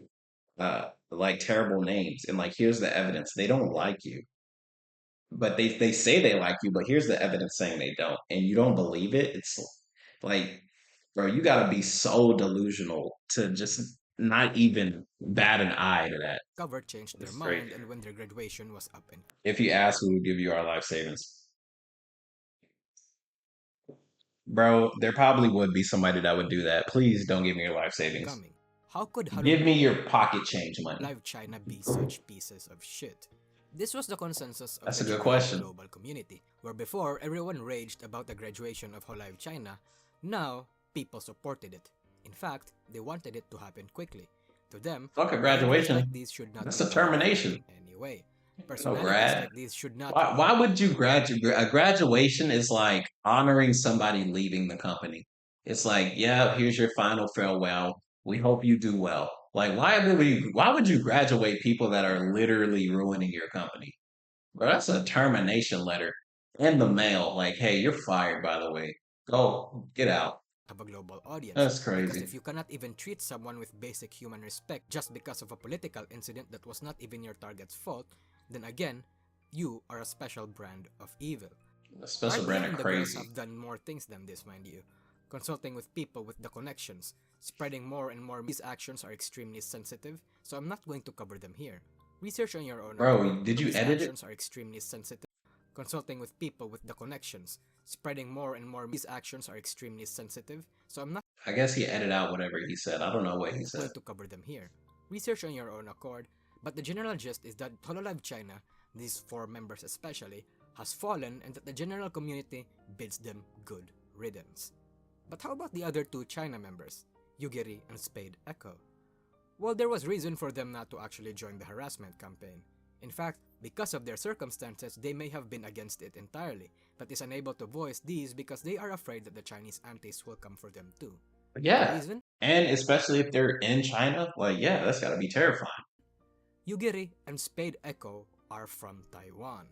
A: like terrible names and like here's the evidence. They don't like you. But they say they like you, but here's the evidence saying they don't, and you don't believe it. It's like, bro, you gotta be so delusional to just not even bat an eye to that.
B: Cover changed their
A: It's great.
B: mind and when their graduation was up and
A: If you ask who would give you our life savings, bro, there probably would be somebody that would do that. Please don't give me your life savings.
B: coming, how could
A: Give me your pocket change money.
B: Live China be such pieces of shit? This was the consensus of
A: That's
B: the
A: a good
B: general
A: question.
B: global community, where before everyone raged about the graduation of hololive China, now people supported it. In fact, they wanted it to happen quickly. To them,
A: Fuck a
B: graduations like
A: graduation.
B: these should not
A: That's
B: be
A: a
B: glorified
A: termination.
B: in any way.
A: No
B: Personalities
A: grad.
B: like these should not
A: Why would you graduate? A graduation is like honoring somebody leaving the company. It's like, yeah, here's your final farewell. We hope you do well. Like, why would you graduate people that are literally ruining your company? Bro, that's a termination letter in the mail. Like, hey, you're fired, by the way. Go, get out.
B: have a global audience.
A: That's
B: Because
A: crazy.
B: if you cannot even treat someone with basic human respect just because of a political incident that was not even your target's fault, then again, you are a special brand of evil.
A: A special
B: RTA
A: brand of
B: and the girls
A: crazy.
B: have done more things than this, mind you. Consulting with people with the connections, spreading more and more. These actions are extremely sensitive, so I'm not going to cover them here. Research on your own accord,
A: Bro, did
B: but
A: you
B: these
A: edit it?
B: actions are extremely sensitive. Consulting with people with the connections, spreading more and more. These actions are extremely sensitive, so I'm not
A: I guess he edited out whatever he said. I don't know what he said.
B: going to cover them here. Research on your own accord, but the general gist is that Hololive China, these four members especially, has fallen and that the general community bids them good riddance. But how about the other two China members, Yugiri and Spade Echo? Well, there was reason for them not to actually join the harassment campaign. In fact, because of their circumstances, they may have been against it entirely, but is unable to voice these because they are afraid that the Chinese antis will come for them too. The
A: Yeah.
B: reason?
A: And especially if they're in China, like, yeah, that's gotta be terrifying.
B: Yugiri and Spade Echo are from Taiwan.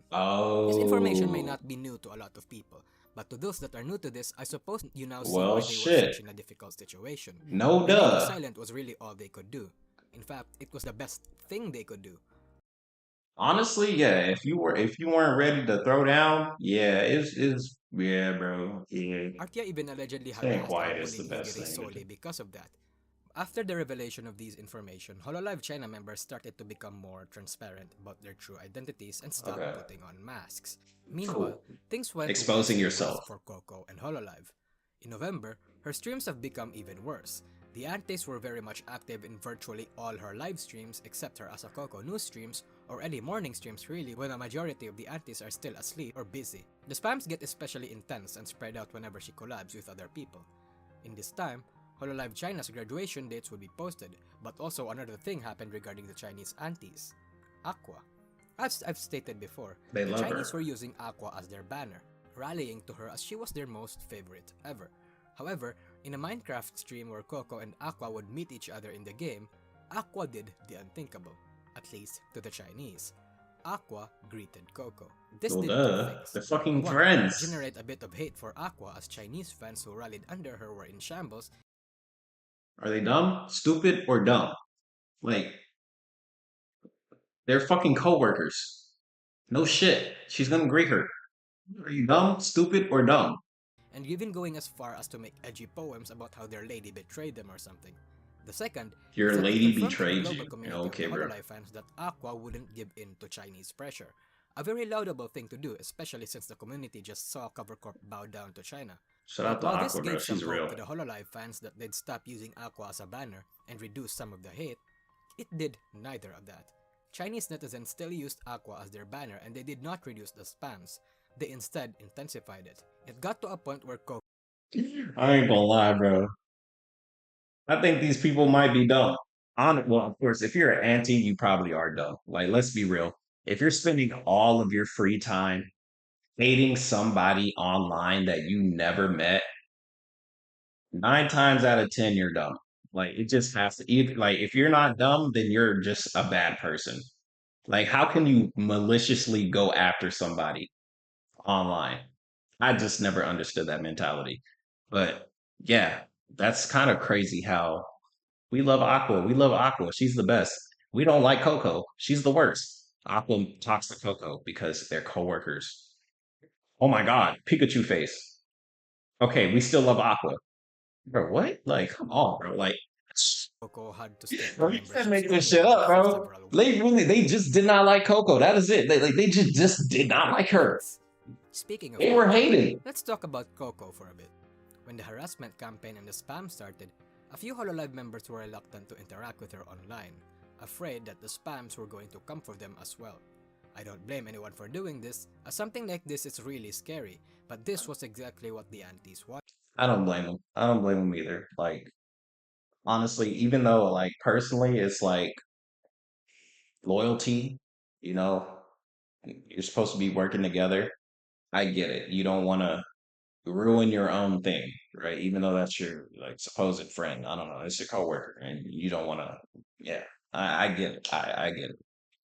B: This information may
A: Oh,
B: not be new to a lot of people, but to those that are new to this, I suppose you now see
A: well,
B: why they were
A: shit.
B: such in a difficult situation.
A: No
B: Remaining
A: duh.
B: silent was really all they could do. In fact, it was the best thing they could do.
A: Honestly, yeah, if you weren't ready to throw down, yeah, it's yeah, bro. Yeah.
B: Artia even allegedly had
A: Staying
B: asked out
A: quiet is the
B: bullying
A: best
B: Yugiri
A: thing to do.
B: solely because of that. After the revelation of these information, Hololive China members started to become more transparent about their true identities and stopped
A: Okay.
B: putting on masks. Meanwhile,
A: Cool.
B: things went
A: Exposing
B: way worse
A: yourself.
B: for Coco and Hololive. In November, her streams have become even worse. The antis were very much active in virtually all her live streams except her Asakoko news streams or any morning streams really when a majority of the antis are still asleep or busy. The spams get especially intense and spread out whenever she collabs with other people. In this time, Hololive China's graduation dates would be posted, but also another thing happened regarding the Chinese antis. Aqua. As I've stated before,
A: They
B: the
A: love
B: Chinese
A: her.
B: were using Aqua as their banner, rallying to her as she was their most favorite ever. However, in a Minecraft stream where Coco and Aqua would meet each other in the game, Aqua did the unthinkable, at least to the Chinese. Aqua greeted Coco. This
A: Well,
B: did two
A: duh.
B: things.
A: They're fucking
B: 1.
A: friends.
B: Generate a bit of hate for Aqua as Chinese fans who rallied under her were in shambles,
A: Are they dumb, stupid, or dumb? Like, they're fucking coworkers. No shit. She's gonna greet her. Are you dumb, stupid, or dumb?
B: and even going as far as to make edgy poems about how their lady betrayed them or something. The second is
A: Your
B: that it
A: lady
B: confronted the
A: betrayed
B: global
A: you.
B: community of
A: Okay,
B: the
A: bro.
B: Hololive fans that Aqua wouldn't give in to Chinese pressure. A very laudable thing to do, especially since the community just saw Cover Corp bow down to China.
A: Shout out
B: But
A: to
B: while this
A: Aqua, bro.
B: gave some
A: She's
B: hope
A: real.
B: to the Hololive fans that they'd stop using Aqua as a banner and reduce some of the hate, it did neither of that. Chinese netizens still used Aqua as their banner and they did not reduce the spams. They instead intensified it. It got to a point where Coco
A: I ain't gonna lie, bro. I think these people might be dumb. Well, of course, if you're an auntie, you probably are dumb. Like, let's be real. If you're spending all of your free time dating somebody online that you never met, 9 times out of 10, you're dumb. Like, it just has to either, like, if you're not dumb, then you're just a bad person. Like, how can you maliciously go after somebody online? I just never understood that mentality. But yeah, that's kind of crazy how we love Aqua. We love Aqua. She's the best. We don't like Coco. She's the worst. Aqua talks to Coco because they're coworkers. Oh my God, Pikachu face. Okay, we still love Aqua. Bro, what? Like, come on, bro. Like,
B: Coco had to stick to
A: bro, you can't
B: memberships
A: make this
B: only
A: shit
B: mode
A: up,
B: for
A: bro.
B: several
A: They just did not like Coco. That is it. They just did not like her.
B: weeks. Speaking of
A: They were
B: Coco,
A: hating.
B: let's talk about Coco for a bit. When the harassment campaign and the spam started, a few Hololive members were reluctant to interact with her online, afraid that the spams were going to come for them as well. I don't blame anyone for doing this, as something like this is really scary, but this was exactly what the antis wanted.
A: I don't blame them. I don't blame them either. Like, honestly, even though, like, personally, it's like loyalty, you know, you're supposed to be working together. I get it. You don't want to ruin your own thing, right? Even though that's your like supposed friend. I don't know. It's your coworker, and you don't want to. Yeah, I get it. I get it.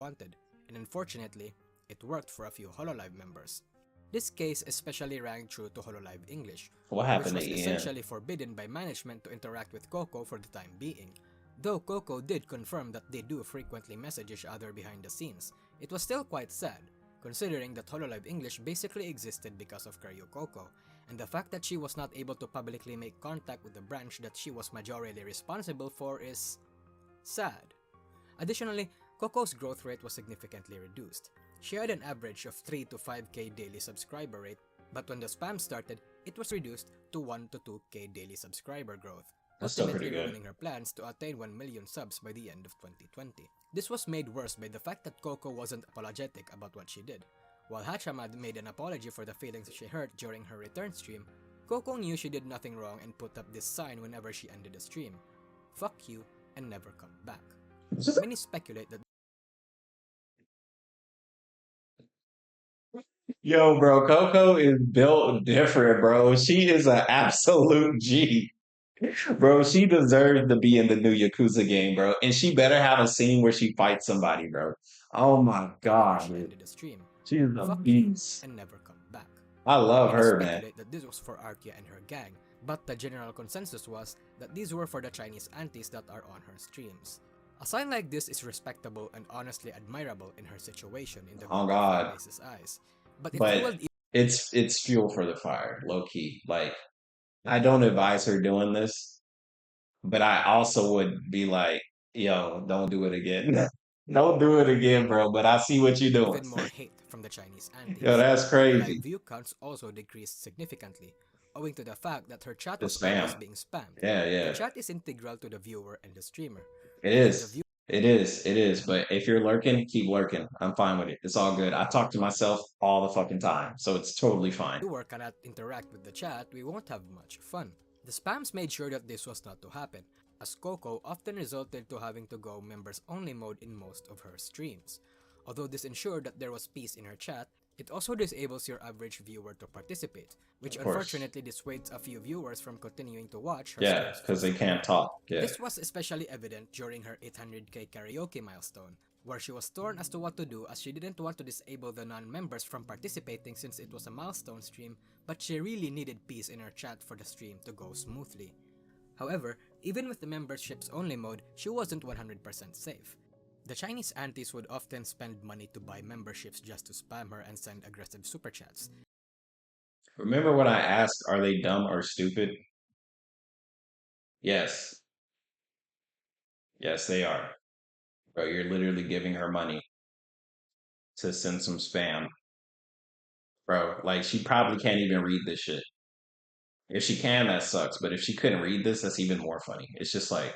B: wanted, and unfortunately, it worked for a few Hololive members. This case especially rang true to Hololive English,
A: What
B: which
A: happened to
B: was
A: Ian?
B: essentially forbidden by management to interact with Coco for the time being. Though Coco did confirm that they do frequently message each other behind the scenes, it was still quite sad, considering that Hololive English basically existed because of Kiryu Coco, and the fact that she was not able to publicly make contact with the branch that she was majorly responsible for is sad. Additionally, Coco's growth rate was significantly reduced. She had an average of 3 to 5k daily subscriber rate, but when the spam started, it was reduced to 1 to 2k daily subscriber growth,
A: That's still pretty
B: ultimately
A: good.
B: ruining her plans to attain 1 million subs by the end of 2020. This was made worse by the fact that Coco wasn't apologetic about what she did. While Hachamad made an apology for the feelings she hurt during her return stream, Coco knew she did nothing wrong and put up this sign whenever she ended a stream: "Fuck you and never come back." Many speculate that
A: Yo, bro, Coco is built different, bro. She is an absolute G. Bro, she deserves to be in the new Yakuza game, bro. And she better have a scene where she fights somebody, bro. Oh my
B: whenever
A: God,
B: she
A: dude.
B: ended the stream:
A: She is a
B: "Fuck you
A: beast.
B: and never come back."
A: I love
B: Many
A: her, man.
B: speculate that this was for Arkia and her gang, but the general consensus was that these were for the Chinese aunties that are on her streams. A sign like this is respectable and honestly admirable in her situation in the
A: Oh
B: global
A: God.
B: fanbase's eyes, but it
A: But
B: fueled
A: it's fuel for the fire, low key. Like I don't advise her doing this, but I also would be like, yo, don't do it again. Don't do it again, bro. But I see what you're doing.
B: even more hate from the Chinese
A: Yo,
B: aunties.
A: that's
B: Her live
A: crazy.
B: view counts also decreased significantly, owing to the fact that her chat
A: The
B: was always
A: spam.
B: being spammed.
A: Yeah,
B: The
A: yeah.
B: chat is integral to the viewer and the streamer,
A: It
B: and if the
A: is. It is. It is. But if you're lurking, keep lurking. I'm fine with it. It's all good. I talk to myself all the fucking time. So it's totally fine.
B: viewer cannot interact with the chat, we won't have much fun. The spams made sure that this was not to happen, as Coco often resulted to having to go members only mode in most of her streams. Although this ensured that there was peace in her chat, it also disables your average viewer to participate, which
A: Of course.
B: unfortunately dissuades a few viewers from continuing to watch her
A: Yeah,
B: streams
A: because they
B: furthermore.
A: can't talk. Yeah.
B: This was especially evident during her 800k karaoke milestone, where she was torn as to what to do as she didn't want to disable the non-members from participating since it was a milestone stream, but she really needed peace in her chat for the stream to go smoothly. However, even with the memberships only mode, she wasn't 100% safe. The Chinese aunties would often spend money to buy memberships just to spam her and send aggressive super chats.
A: Remember when I asked, are they dumb or stupid? Yes. Yes, they are. Bro, you're literally giving her money to send some spam. Bro, like she probably can't even read this shit. If she can, that sucks. But if she couldn't read this, that's even more funny. It's just like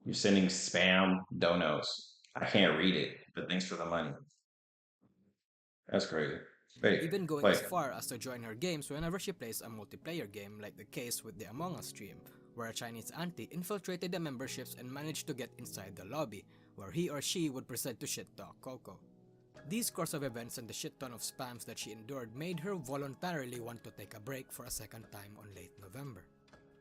A: you're sending spam donos. I can't read it, but thanks for the money. That's crazy. Wait,
B: even going as
A: wait.
B: far as to join her games whenever she plays a multiplayer game like the case with the Among Us stream, where a Chinese auntie infiltrated the memberships and managed to get inside the lobby, where he or she would proceed to shit-talk Coco. These course of events and the shit ton of spams that she endured made her voluntarily want to take a break for a second time on late November.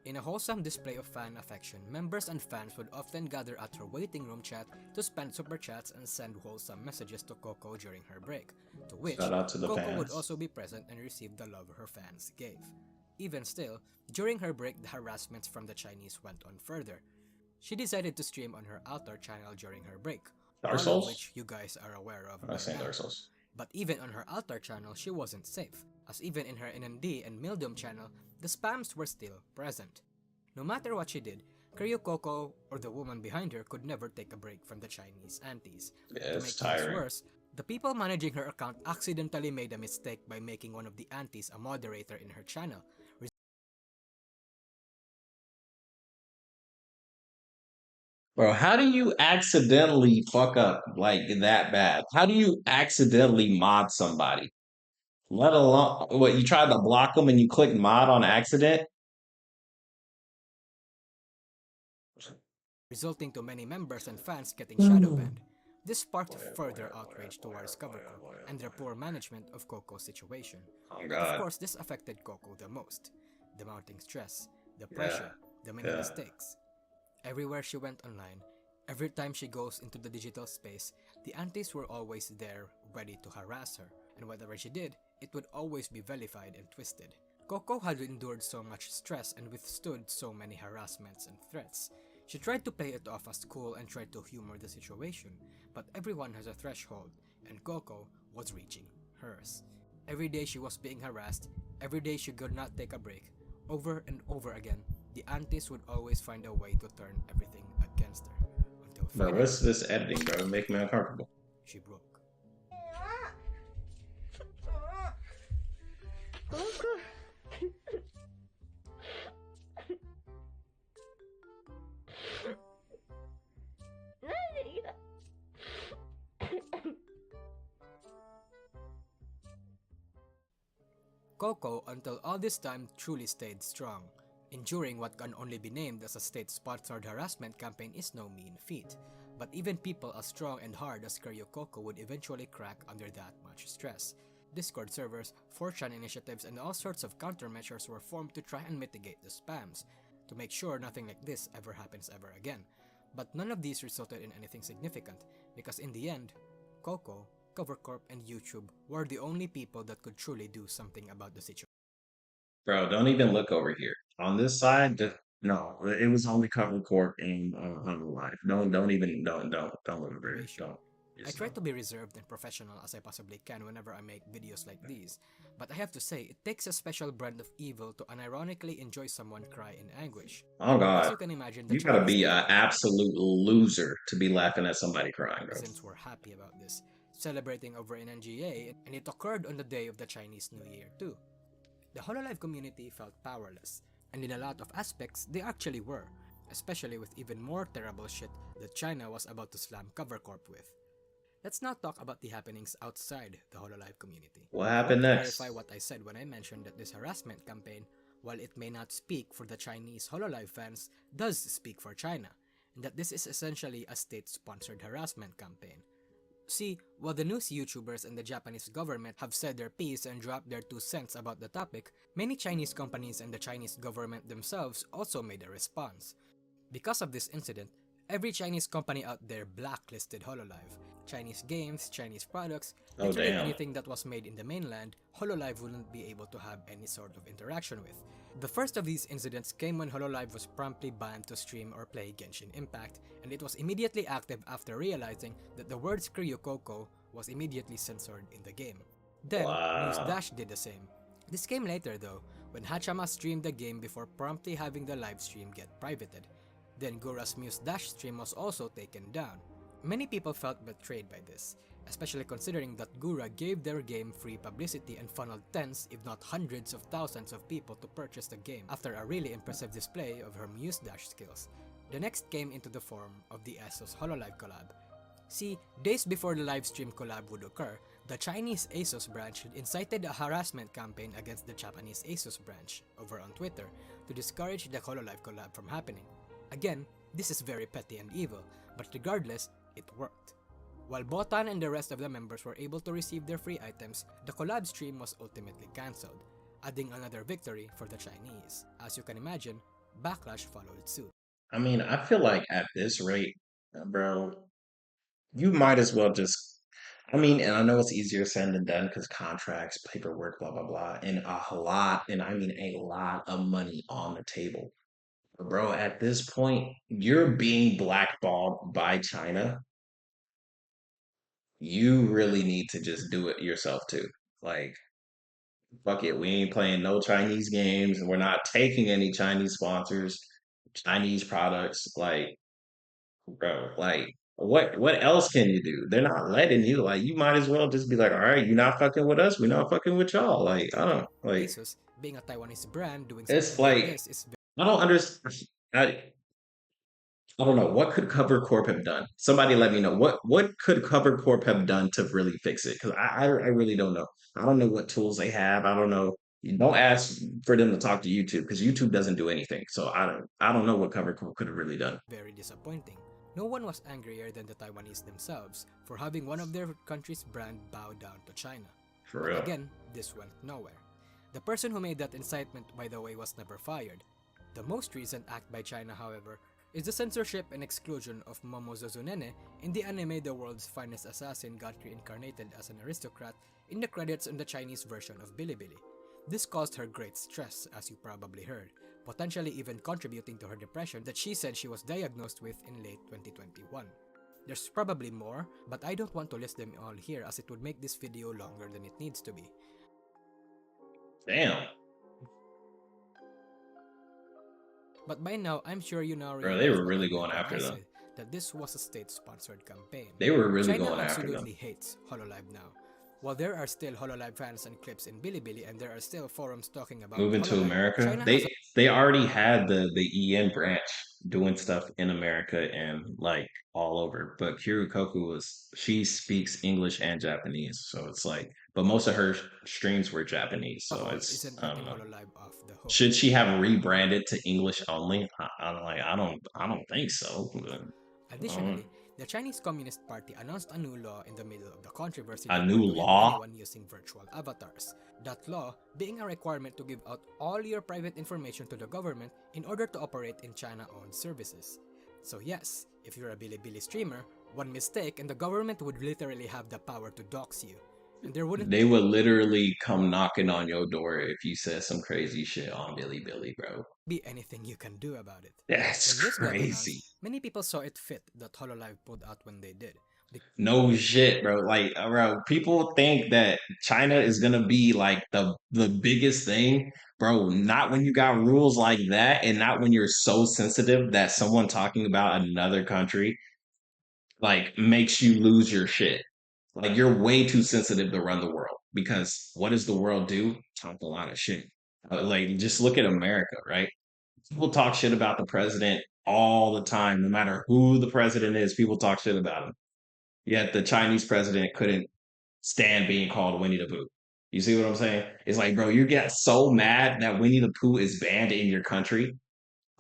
B: In a wholesome display of fan affection, members and fans would often gather at her waiting room chat to spend super chats and send wholesome messages to Coco during her break, to which
A: Shout out to the
B: Coco would
A: fans.
B: also be present and receive the love her fans gave. Even still, during her break, the harassments from the Chinese went on further. She decided to stream on her Altar channel during her break,
A: Dark
B: all of
A: Souls?
B: which you guys are aware of
A: I'm
B: by
A: not saying
B: now.
A: Dark Souls.
B: But even on her Altar channel, she wasn't safe, as even in her NMD and Mildom channel, the spams were still present. No matter what she did, Kiryu Coco or the woman behind her could never take a break from the Chinese aunties.
A: Yeah,
B: To
A: it's
B: make things
A: tiring.
B: worse, the people managing her account accidentally made a mistake by making one of the aunties a moderator in her channel.
A: Bro, how do you accidentally fuck up like that bad? How do you accidentally mod somebody? Let alone what you tried to block them and you clicked mod on accident?
B: Resulting to many members and fans getting shadow
A: Oh
B: banned. This sparked further outrage towards CoverCorp and their poor management of Coco's situation. Of
A: God.
B: course, this affected Coco the most. The mounting stress, the
A: Yeah.
B: pressure, the many
A: Yeah.
B: mistakes. Everywhere she went online, every time she goes into the digital space, the aunties were always there ready to harass her, and whatever she did, it would always be vilified and twisted. Coco had endured so much stress and withstood so many harassments and threats. She tried to play it off as cool and tried to humor the situation, but everyone has a threshold, and Coco was reaching hers. Every day she was being harassed, every day she could not take a break. Over and over again, the aunties would always find a way to turn everything against her, until
A: Bro,
B: finally,
A: what's this editing, bro? Make me uncomfortable.
B: she broke. Coco, until all this time, truly stayed strong. Enduring what can only be named as a state-sponsored harassment campaign is no mean feat, but even people as strong and hard as Kiryu Coco would eventually crack under that much stress. Discord servers, 4chan initiatives, and all sorts of countermeasures were formed to try and mitigate the spams, to make sure nothing like this ever happens ever again. But none of these resulted in anything significant, because in the end, Coco, CoverCorp, and YouTube were the only people that could truly do something about the situation.
A: Bro, don't even look over here. On this side, no, it was only cover court and hololive. Don't look over here. Don't.
B: I
A: Just
B: try
A: don't.
B: to be reserved and professional as I possibly can whenever I make videos like these, but I have to say, it takes a special brand of evil to unironically enjoy someone cry in anguish.
A: Oh
B: As
A: God,
B: you can imagine, the
A: you gotta
B: Chinese
A: be an
B: government
A: absolute loser to be laughing at somebody crying, bro.
B: citizens were happy about this, celebrating over an NGA, and it occurred on the day of the Chinese New Year too. The hololive community felt powerless, and in a lot of aspects, they actually were, especially with even more terrible shit that China was about to slam CoverCorp with. Let's now talk about the happenings outside the hololive community.
A: What
B: I want
A: happened
B: to clarify
A: next?
B: what I said when I mentioned that this harassment campaign, while it may not speak for the Chinese hololive fans, does speak for China, and that this is essentially a state-sponsored harassment campaign. See, while the news YouTubers and the Japanese government have said their piece and dropped their 2 cents about the topic, many Chinese companies and the Chinese government themselves also made a response. Because of this incident, every Chinese company out there blacklisted hololive. Chinese games, Chinese products,
A: Oh
B: literally
A: damn.
B: anything that was made in the mainland, hololive wouldn't be able to have any sort of interaction with. The first of these incidents came when hololive was promptly banned to stream or play Genshin Impact, and it was immediately active after realizing that the word Kiryu Coco was immediately censored in the game. Then, Muse
A: Wow.
B: Dash did the same. This came later though, when Hachama streamed the game before promptly having the live stream get privated. Then Gura's Muse Dash stream was also taken down. Many people felt betrayed by this, especially considering that Gura gave their game free publicity and funneled tens, if not hundreds of thousands of people to purchase the game after a really impressive display of her Muse Dash skills. The next came into the form of the Essos Hololive collab. See, days before the livestream collab would occur, The Chinese ASUS branch incited a harassment campaign against the Japanese ASUS branch over on Twitter to discourage the hololive collab from happening. Again, this is very petty and evil, but regardless, it worked. While Botan and the rest of the members were able to receive their free items, the collab stream was ultimately cancelled, adding another victory for the Chinese. As you can imagine, backlash followed suit.
A: I mean, I feel like at this rate, bro, you might as well just. I mean, and I know it's easier said than done because contracts, paperwork, blah blah blah, and a lot, and I mean a lot of money on the table. But bro, at this point, you're being blackballed by China. You really need to just do it yourself too. Like, fuck it, we ain't playing no Chinese games, and we're not taking any Chinese sponsors, Chinese products. Like, bro, like what else can you do? They're not letting you. Like, you might as well just be like, all right, you're not fucking with us, we're not fucking with y'all. Like, I don't like
B: ASUS, being a Taiwanese brand doing
A: it's
B: something like
A: like
B: this is
A: I don't understand. I don't know what could Cover Corp have done. Somebody let me know what could Cover Corp have done to really fix it because I really don't know. I don't know what tools they have. I don't know. You don't ask for them to talk to YouTube because YouTube doesn't do anything. So I don't know what Cover Corp could have really done
B: very disappointing. No one was angrier than the Taiwanese themselves for having one of their country's brand bow down to China.
A: for
B: But
A: real.
B: again, this went nowhere. The person who made that incitement, by the way, was never fired. The most recent act by China, however, is the censorship and exclusion of Momo Zozunene in the anime The World's Finest Assassin got reincarnated as an aristocrat in the credits in the Chinese version of Bilibili. This caused her great stress, as you probably heard, potentially even contributing to her depression that she said she was diagnosed with in late 2021. There's probably more, but I don't want to list them all here as it would make this video longer than it needs to be.
A: Damn,
B: But by now, I'm sure you now
A: bro, they
B: realize
A: were
B: what I
A: really
B: meant
A: going
B: when I
A: after them.
B: said that this was a state-sponsored campaign.
A: They were really
B: China
A: going after them.
B: absolutely hates hololive now. While there are still hololive fans and clips in Bilibili and there are still forums talking about
A: Moving to
B: hololive,
A: America,
B: China has
A: they already had the EN branch doing stuff in America and like all over. But Kiryu Koku she speaks English and Japanese, so it's like, but most of her streams were Japanese, so
B: all
A: it's
B: isn't
A: I don't
B: letting
A: know.
B: hololive off the hook.
A: Should she have rebranded to English only? I don't think so. But,
B: Additionally, the Chinese Communist Party announced a new law in the middle of the controversy
A: a
B: that
A: new
B: would ban
A: law,
B: anyone using virtual avatars. That law being a requirement to give out all your private information to the government in order to operate in China-owned services. So yes, if you're a Bilibili streamer, one mistake and the government would literally have the power to dox you. And there wouldn't
A: they would literally come knocking on your door if you said some crazy shit on Billy, bro.
B: be anything you can do about it.
A: That's
B: When this got
A: crazy.
B: announced, many people saw it fit that hololive pulled out when they did.
A: No shit, bro. Like, bro, people think that China is gonna be like the biggest thing, bro. Not when you got rules like that, and not when you're so sensitive that someone talking about another country like makes you lose your shit. Like, you're way too sensitive to run the world because what does the world do? Talk a lot of shit. Like, just look at America, right? People talk shit about the president all the time, no matter who the president is. People talk shit about him. Yet the Chinese president couldn't stand being called Winnie the Pooh. You see what I'm saying? It's like, bro, you get so mad that Winnie the Pooh is banned in your country.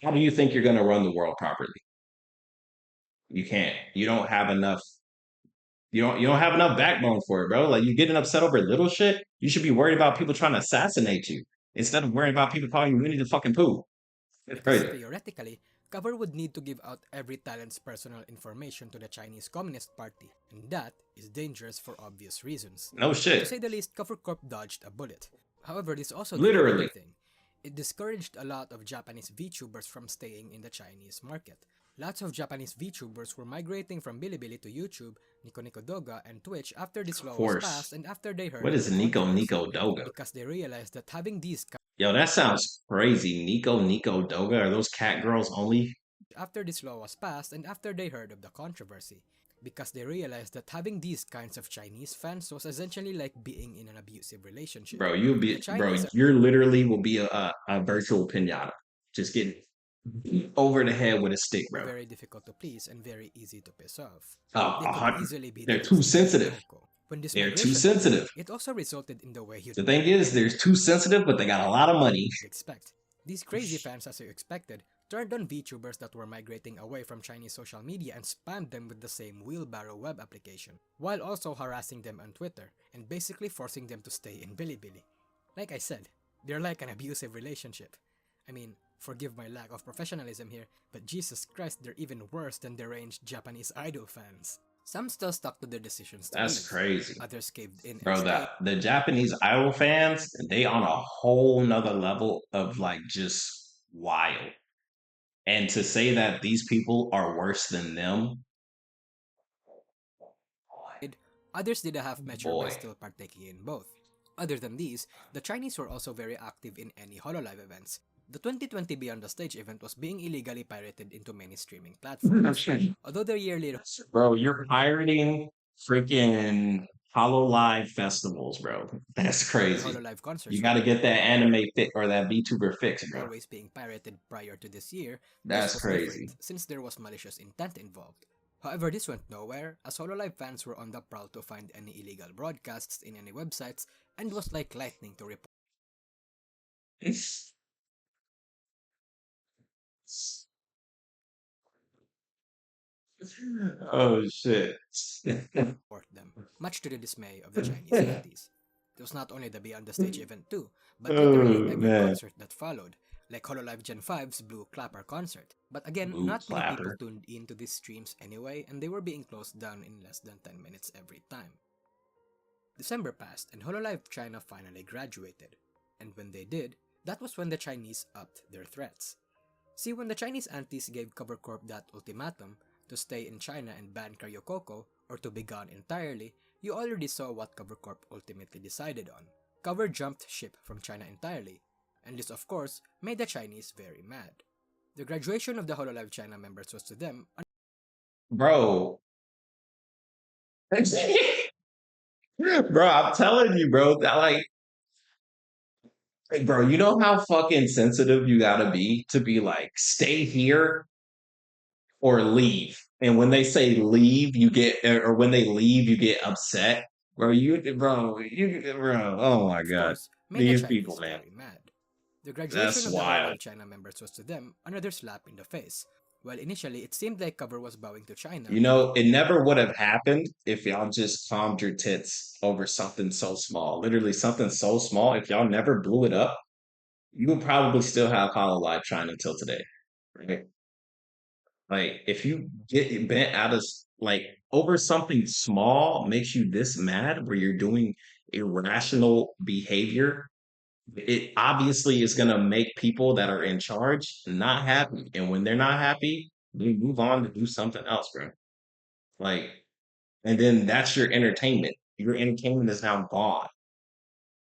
A: How do you think you're going to run the world properly? You can't. You don't have enough. You don't have enough backbone for it, bro. Like, you getting upset over little shit. You should be worried about people trying to assassinate you instead of worrying about people calling you Winnie the fucking Pooh. It's
B: Because
A: crazy.
B: theoretically, Cover would need to give out every talent's personal information to the Chinese Communist Party, and that is dangerous for obvious reasons.
A: No
B: To
A: shit.
B: say the least, Cover Corp dodged a bullet. However, this also did
A: Literally.
B: another thing. It discouraged a lot of Japanese VTubers from staying in the Chinese market. Lots of Japanese VTubers were migrating from Bilibili to YouTube, Nico Nico Doga, and Twitch after this
A: Of
B: law was
A: course.
B: passed and after they heard
A: What
B: of
A: is
B: the
A: Nico
B: controversy,
A: Nico Doga?
B: because they realized that having these
A: Yo, that sounds crazy. Nico Doga. Are those cat girls only?
B: after this law was passed and after they heard of the controversy, because they realized that having these kinds of Chinese fans was essentially like being in an abusive relationship.
A: Bro,
B: The Chinese
A: you're literally will be a virtual pinata. Just getting beat over the head with a stick,
B: are
A: bro.
B: very difficult to please and very easy to piss off.
A: Uh,
B: They
A: a
B: could
A: hun-
B: easily be the
A: they're too
B: next Kiryu
A: sensitive.
B: Coco. When this
A: They're too
B: migration occurred,
A: sensitive.
B: it also resulted in the way you
A: The thing is, they're too sensitive, but they got a lot of money.
B: expect. These crazy fans, as you expected, turned on VTubers that were migrating away from Chinese social media and spammed them with the same wheelbarrow web application, while also harassing them on Twitter and basically forcing them to stay in Bilibili. Like I said, they're like an abusive relationship. I mean, forgive my lack of professionalism here, but Jesus Christ, they're even worse than deranged Japanese idol fans. Some still stuck to their decisions to
A: That's
B: leave.
A: crazy.
B: Others caved in and
A: Bro,
B: stayed.
A: the Japanese idol fans, they on a whole nother level of like just wild. And to say that these people are worse than them,
B: Others did a half measure by
A: boy.
B: still partaking in both. Other than these, the Chinese were also very active in any hololive events. The 2020 Beyond the Stage event was being illegally pirated into many streaming platforms. Although the yearly
A: Bro, you're pirating freaking hololive festivals, bro. That's crazy.
B: hololive
A: You
B: concerts
A: got
B: were
A: to get that anime fit or that VTuber fix, bro.
B: always being pirated prior to this year, this
A: That's
B: was different
A: crazy.
B: since there was malicious intent involved. However, this went nowhere as hololive fans were on the prowl to find any illegal broadcasts in any websites and was like lightning to report.
A: Oh shit.
B: Them, much to the dismay of the Chinese antis. It was not only the Beyond the Stage event too, but literally
A: Oh
B: every
A: man.
B: concert that followed, like Hololive Gen 5's Blue Clapper concert. But again,
A: Blue
B: not many people
A: clapper.
B: tuned into these streams anyway, and they were being closed down in less than 10 minutes every time. December passed, and Hololive China finally graduated. And when they did, that was when the Chinese upped their threats. See, when the Chinese antis gave Cover Corp that ultimatum to stay in China and ban Kiryu Coco, or to be gone entirely, you already saw what Cover Corp ultimately decided on. Cover jumped ship from China entirely, and this of course made the Chinese very mad. The graduation of the Hololive China members was to them
A: Bro. Bro, I'm telling you, bro, that like, bro, you know how fucking sensitive you gotta be to be like, stay here or leave. And when they say leave, you get, or when they leave, you get upset. Bro, oh my
B: of
A: God.
B: course made the
A: These people,
B: Chinese
A: man.
B: very mad. The graduation
A: That's
B: of the
A: wild.
B: Hololive China members was to them another slap in the face. While initially it seemed like Cover was bowing to China,
A: You know, it never would have happened if y'all just calmed your tits over something so small. Literally something so small. If y'all never blew it up, you would probably still have Hollow Live China until today. Right? Like if you get bent out of like over something small makes you this mad where you're doing irrational behavior, it obviously is gonna make people that are in charge not happy. And when they're not happy, they move on to do something else, bro. Like, and then that's your entertainment. Your entertainment is now gone.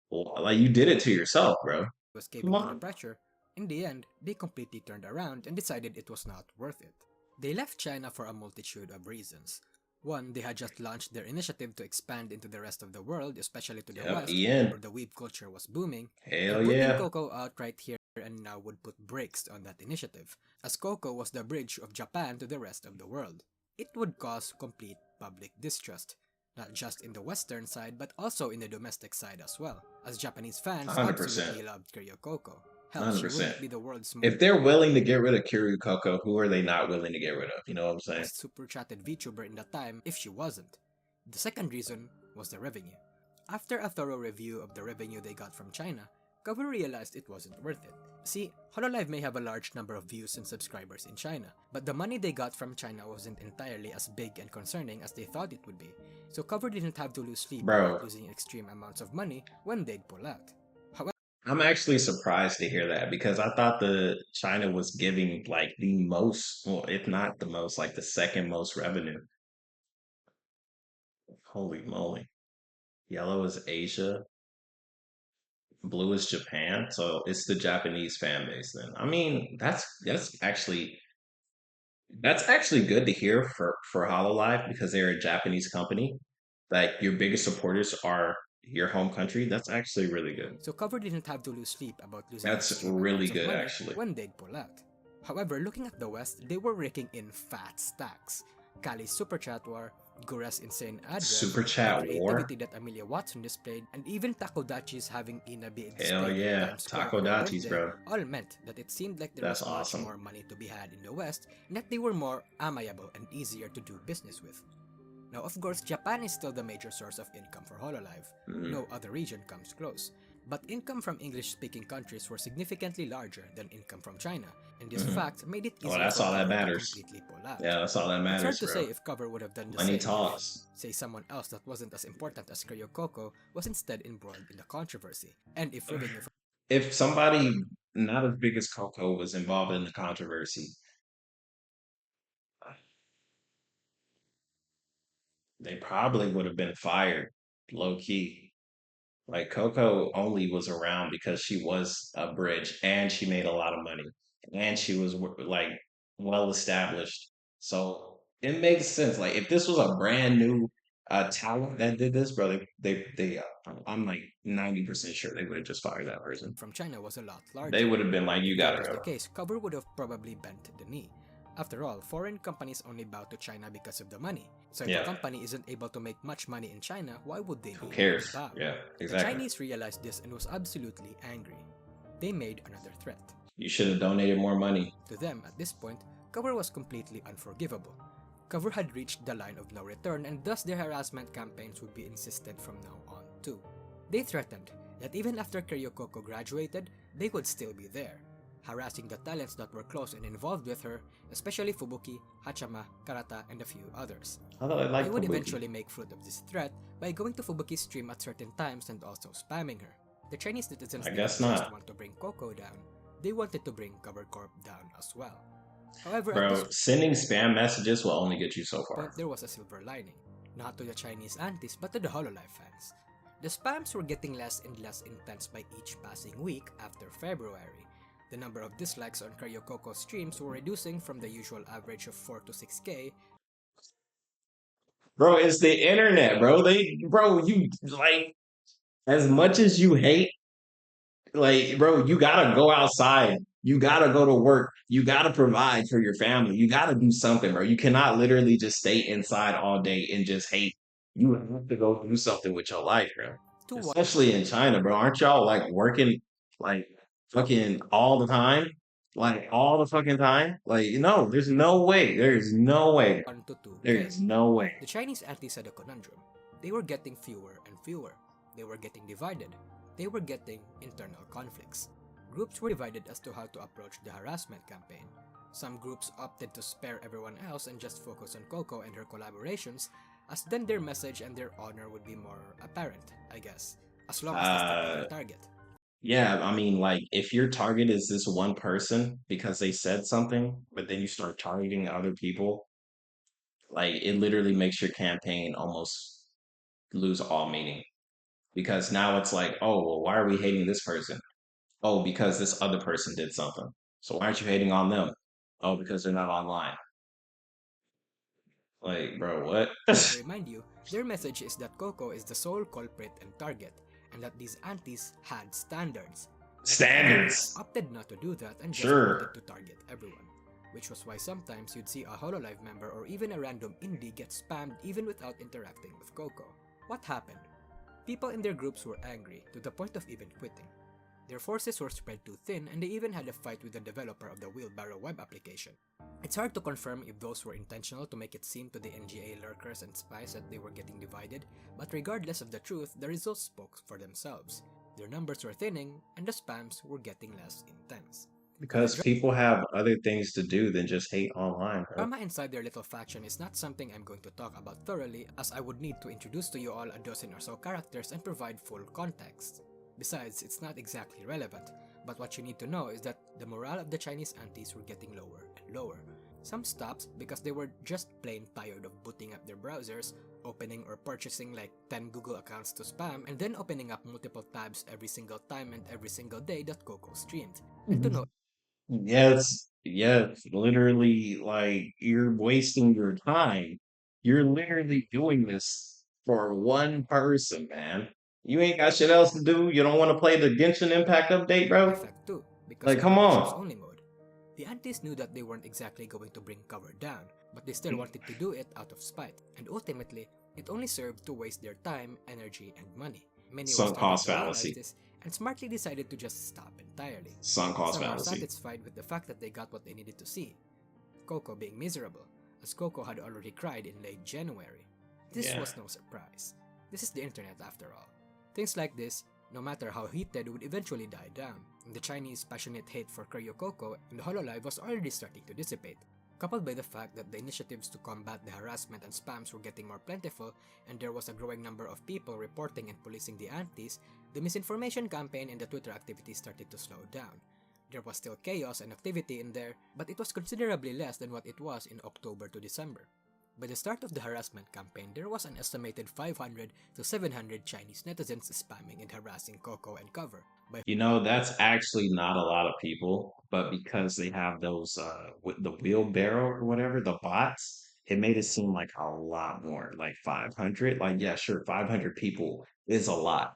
A: Well, like you did it to yourself, bro.
B: was
A: Come
B: caving to the
A: on.
B: pressure, in the end, they completely turned around and decided it was not worth it. They left China for a multitude of reasons. One, they had just launched their initiative to expand into the rest of the world, especially to the
A: Yep,
B: West,
A: Ian.
B: where the weeb culture was booming,
A: Hell
B: and putting
A: yeah.
B: Coco out right here and now would put brakes on that initiative, as Coco was the bridge of Japan to the rest of the world. It would cause complete public distrust, not just in the Western side but also in the domestic side as well, as Japanese fans
A: 100%.
B: absolutely loved Kiryu Coco. Hell, she
A: 100%.
B: wouldn't be the world's
A: If they're willing to get rid of Kiryu Coco, who are they not willing to get rid of? You know what I'm saying?
B: most super chatted VTuber in that time if she wasn't. The second reason was the revenue. After a thorough review of the revenue they got from China, Cover realized it wasn't worth it. See, Hololive may have a large number of views and subscribers in China, but the money they got from China wasn't entirely as big and concerning as they thought it would be, so Cover didn't have to lose sleep about
A: Bro,
B: losing extreme amounts of money when they'd pull out. However,
A: I'm actually surprised to hear that because I thought the China was giving like the most, well, if not the most, like the second most revenue. Holy moly. Yellow is Asia, blue is Japan, so it's the Japanese fan base then. I mean, that's actually good to hear for Hololive because they're a Japanese company. Like your biggest supporters are your home country. That's actually really good.
B: so Cover didn't have to lose sleep about losing
A: That's
B: extreme
A: really
B: amounts of
A: good
B: money
A: actually.
B: when they'd pull out. However, looking at the West, they were raking in fat stacks. Kali's super chat war Gura's insane ad rev,
A: Super
B: the
A: chat war.
B: creativity that Amelia Watson displayed, and even Takodachi's having Ina be
A: Hell
B: displayed in
A: yeah.
B: Times Square
A: Taco
B: on her
A: Dachis,
B: birthday
A: bro.
B: all meant that it seemed like there
A: That's
B: was much
A: awesome.
B: more money to be had in the West and that they were more amiable and easier to do business with. Now, of course, Japan is still the major source of income for hololive.
A: Mm.
B: No other region comes close. But income from English-speaking countries were significantly larger than income from China, and this
A: Mm-hmm.
B: fact made it
A: Well,
B: easier
A: that's
B: for
A: all that
B: Cover to
A: matters.
B: completely pull out.
A: Yeah, that's all that
B: It's hard
A: matters,
B: to
A: bro.
B: say if Cover would have done the
A: Money
B: same if,
A: talks.
B: say, someone else that wasn't as important as Kiryu Coco was instead embroiled in the controversy, and if revenue from
A: If somebody not as big as Coco was involved in the controversy, they probably would have been fired low key. Like Coco only was around because she was a bridge and she made a lot of money and she was like well established. So it makes sense. Like if this was a brand new talent that did this, bro, I'm like 90% sure they would have just fired that person.
B: China was a lot
A: They
B: larger.
A: would have been like, you
B: If that
A: gotta
B: was
A: go.
B: the case, Cover would have probably bent the knee. After all, foreign companies only bow to China because of the money. So if a
A: Yeah.
B: company isn't able to make much money in China, why would they
A: Who
B: need
A: cares?
B: to bow?
A: Yeah,
B: The
A: exactly.
B: Chinese realized this and was absolutely angry. They made another threat.
A: You should have donated more money.
B: To them, at this point, Cover was completely unforgivable. Cover had reached the line of no return and thus their harassment campaigns would be insistent from now on too. They threatened that even after Kiryu Coco graduated, they would still be there, harassing the talents that were close and involved with her, especially Fubuki, Hachama, Karata, and a few others.
A: Although I like
B: They would
A: Fubuki.
B: eventually make fruit of this threat by going to Fubuki's stream at certain times and also spamming her. The Chinese netizens
A: I
B: didn't
A: guess
B: just
A: not.
B: want to bring Coco down, they wanted to bring Cover Corp down as well. However, at this
A: Bro, sending spam messages will only get you so far.
B: point, there was a silver lining. Not to the Chinese antis, but to the hololive fans. The spams were getting less and less intense by each passing week after February. The number of dislikes on Kiryu Coco's streams were reducing from the usual average of 4 to 6k.
A: Bro, it's the internet, bro. You like as much as you hate, like, bro, you gotta go outside. You gotta go to work. You gotta provide for your family. You gotta do something, bro. You cannot literally just stay inside all day and just hate. You have to go do something with your life, bro.
B: To watch
A: Especially in China, bro. Aren't y'all like working like fucking all the time? Like all the fucking time? Like, no, there's no way. There's no way.
B: 1 to 2k.
A: There's no way.
B: The Chinese antis had a conundrum. They were getting fewer and fewer. They were getting divided. They were getting internal conflicts. Groups were divided as to how to approach the harassment campaign. Some groups opted to spare everyone else and just focus on Coco and her collaborations, as then their message and their honor would be more apparent, I guess, as long as they stuck to their target.
A: Yeah, I mean, like if your target is this one person because they said something, but then you start targeting other people, like it literally makes your campaign almost lose all meaning. Because now it's like, oh, well, why are we hating this person? Oh, because this other person did something. So why aren't you hating on them? Oh, because they're not online. Like, bro, what?
B: To remind you, their message is that Coco is the sole culprit and target, and that these antis had standards.
A: Standards.
B: Opted not to do that and just
A: Sure.
B: wanted to target everyone. Which was why sometimes you'd see a hololive member or even a random indie get spammed even without interacting with Coco. What happened? People in their groups were angry to the point of even quitting. Their forces were spread too thin and they even had a fight with the developer of the Wheelbarrow web application. It's hard to confirm if those were intentional to make it seem to the NGA lurkers and spies that they were getting divided, but regardless of the truth, the results spoke for themselves. Their numbers were thinning, and the spams were getting less intense.
A: Because people have other things to do than just hate online, bro.
B: Drama inside their little faction is not something I'm going to talk about thoroughly, as I would need to introduce to you all a dozen or so characters and provide full context. Besides, it's not exactly relevant, but what you need to know is that the morale of the Chinese antis were getting lower and lower. Some stopped because they were just plain tired of booting up their browsers, opening or purchasing like 10 Google accounts to spam, and then opening up multiple tabs every single time and every single day that Coco streamed. And to know
A: Yes, yes, literally, like you're wasting your time. You're literally doing this for one person, man. You ain't got shit else to do. You don't want to play the Genshin Impact update, bro?
B: effect too, because
A: Like,
B: of
A: come
B: the missions
A: on.
B: only mode. The aunties knew that they weren't exactly going to bring cover down, but they still wanted to do it out of spite, and ultimately, it only served to waste their time, energy, and money. Many were
A: Sunk
B: starting
A: cost
B: to realize
A: fallacy.
B: this and smartly decided to just stop entirely.
A: Sunk cost
B: Some were
A: fallacy.
B: satisfied with the fact that they got what they needed to see, Coco being miserable, as Coco had already cried in late January. This
A: Yeah.
B: was no surprise. This is the internet after all. Things like this, no matter how heated, would eventually die down, and the Chinese passionate hate for Kiryu Coco and the hololive was already starting to dissipate. Coupled by the fact that the initiatives to combat the harassment and spams were getting more plentiful, and there was a growing number of people reporting and policing the aunties, the misinformation campaign and the Twitter activity started to slow down. There was still chaos and activity in there, but it was considerably less than what it was in October to December. By the start of the harassment campaign, there was an estimated 500 to 700 Chinese netizens spamming and harassing Coco and Cover.
A: That's actually not a lot of people, but because they have those with the wheelbarrow or whatever, the bots, it made it seem like a lot more, like 500. Like, yeah, sure, 500 people is a lot.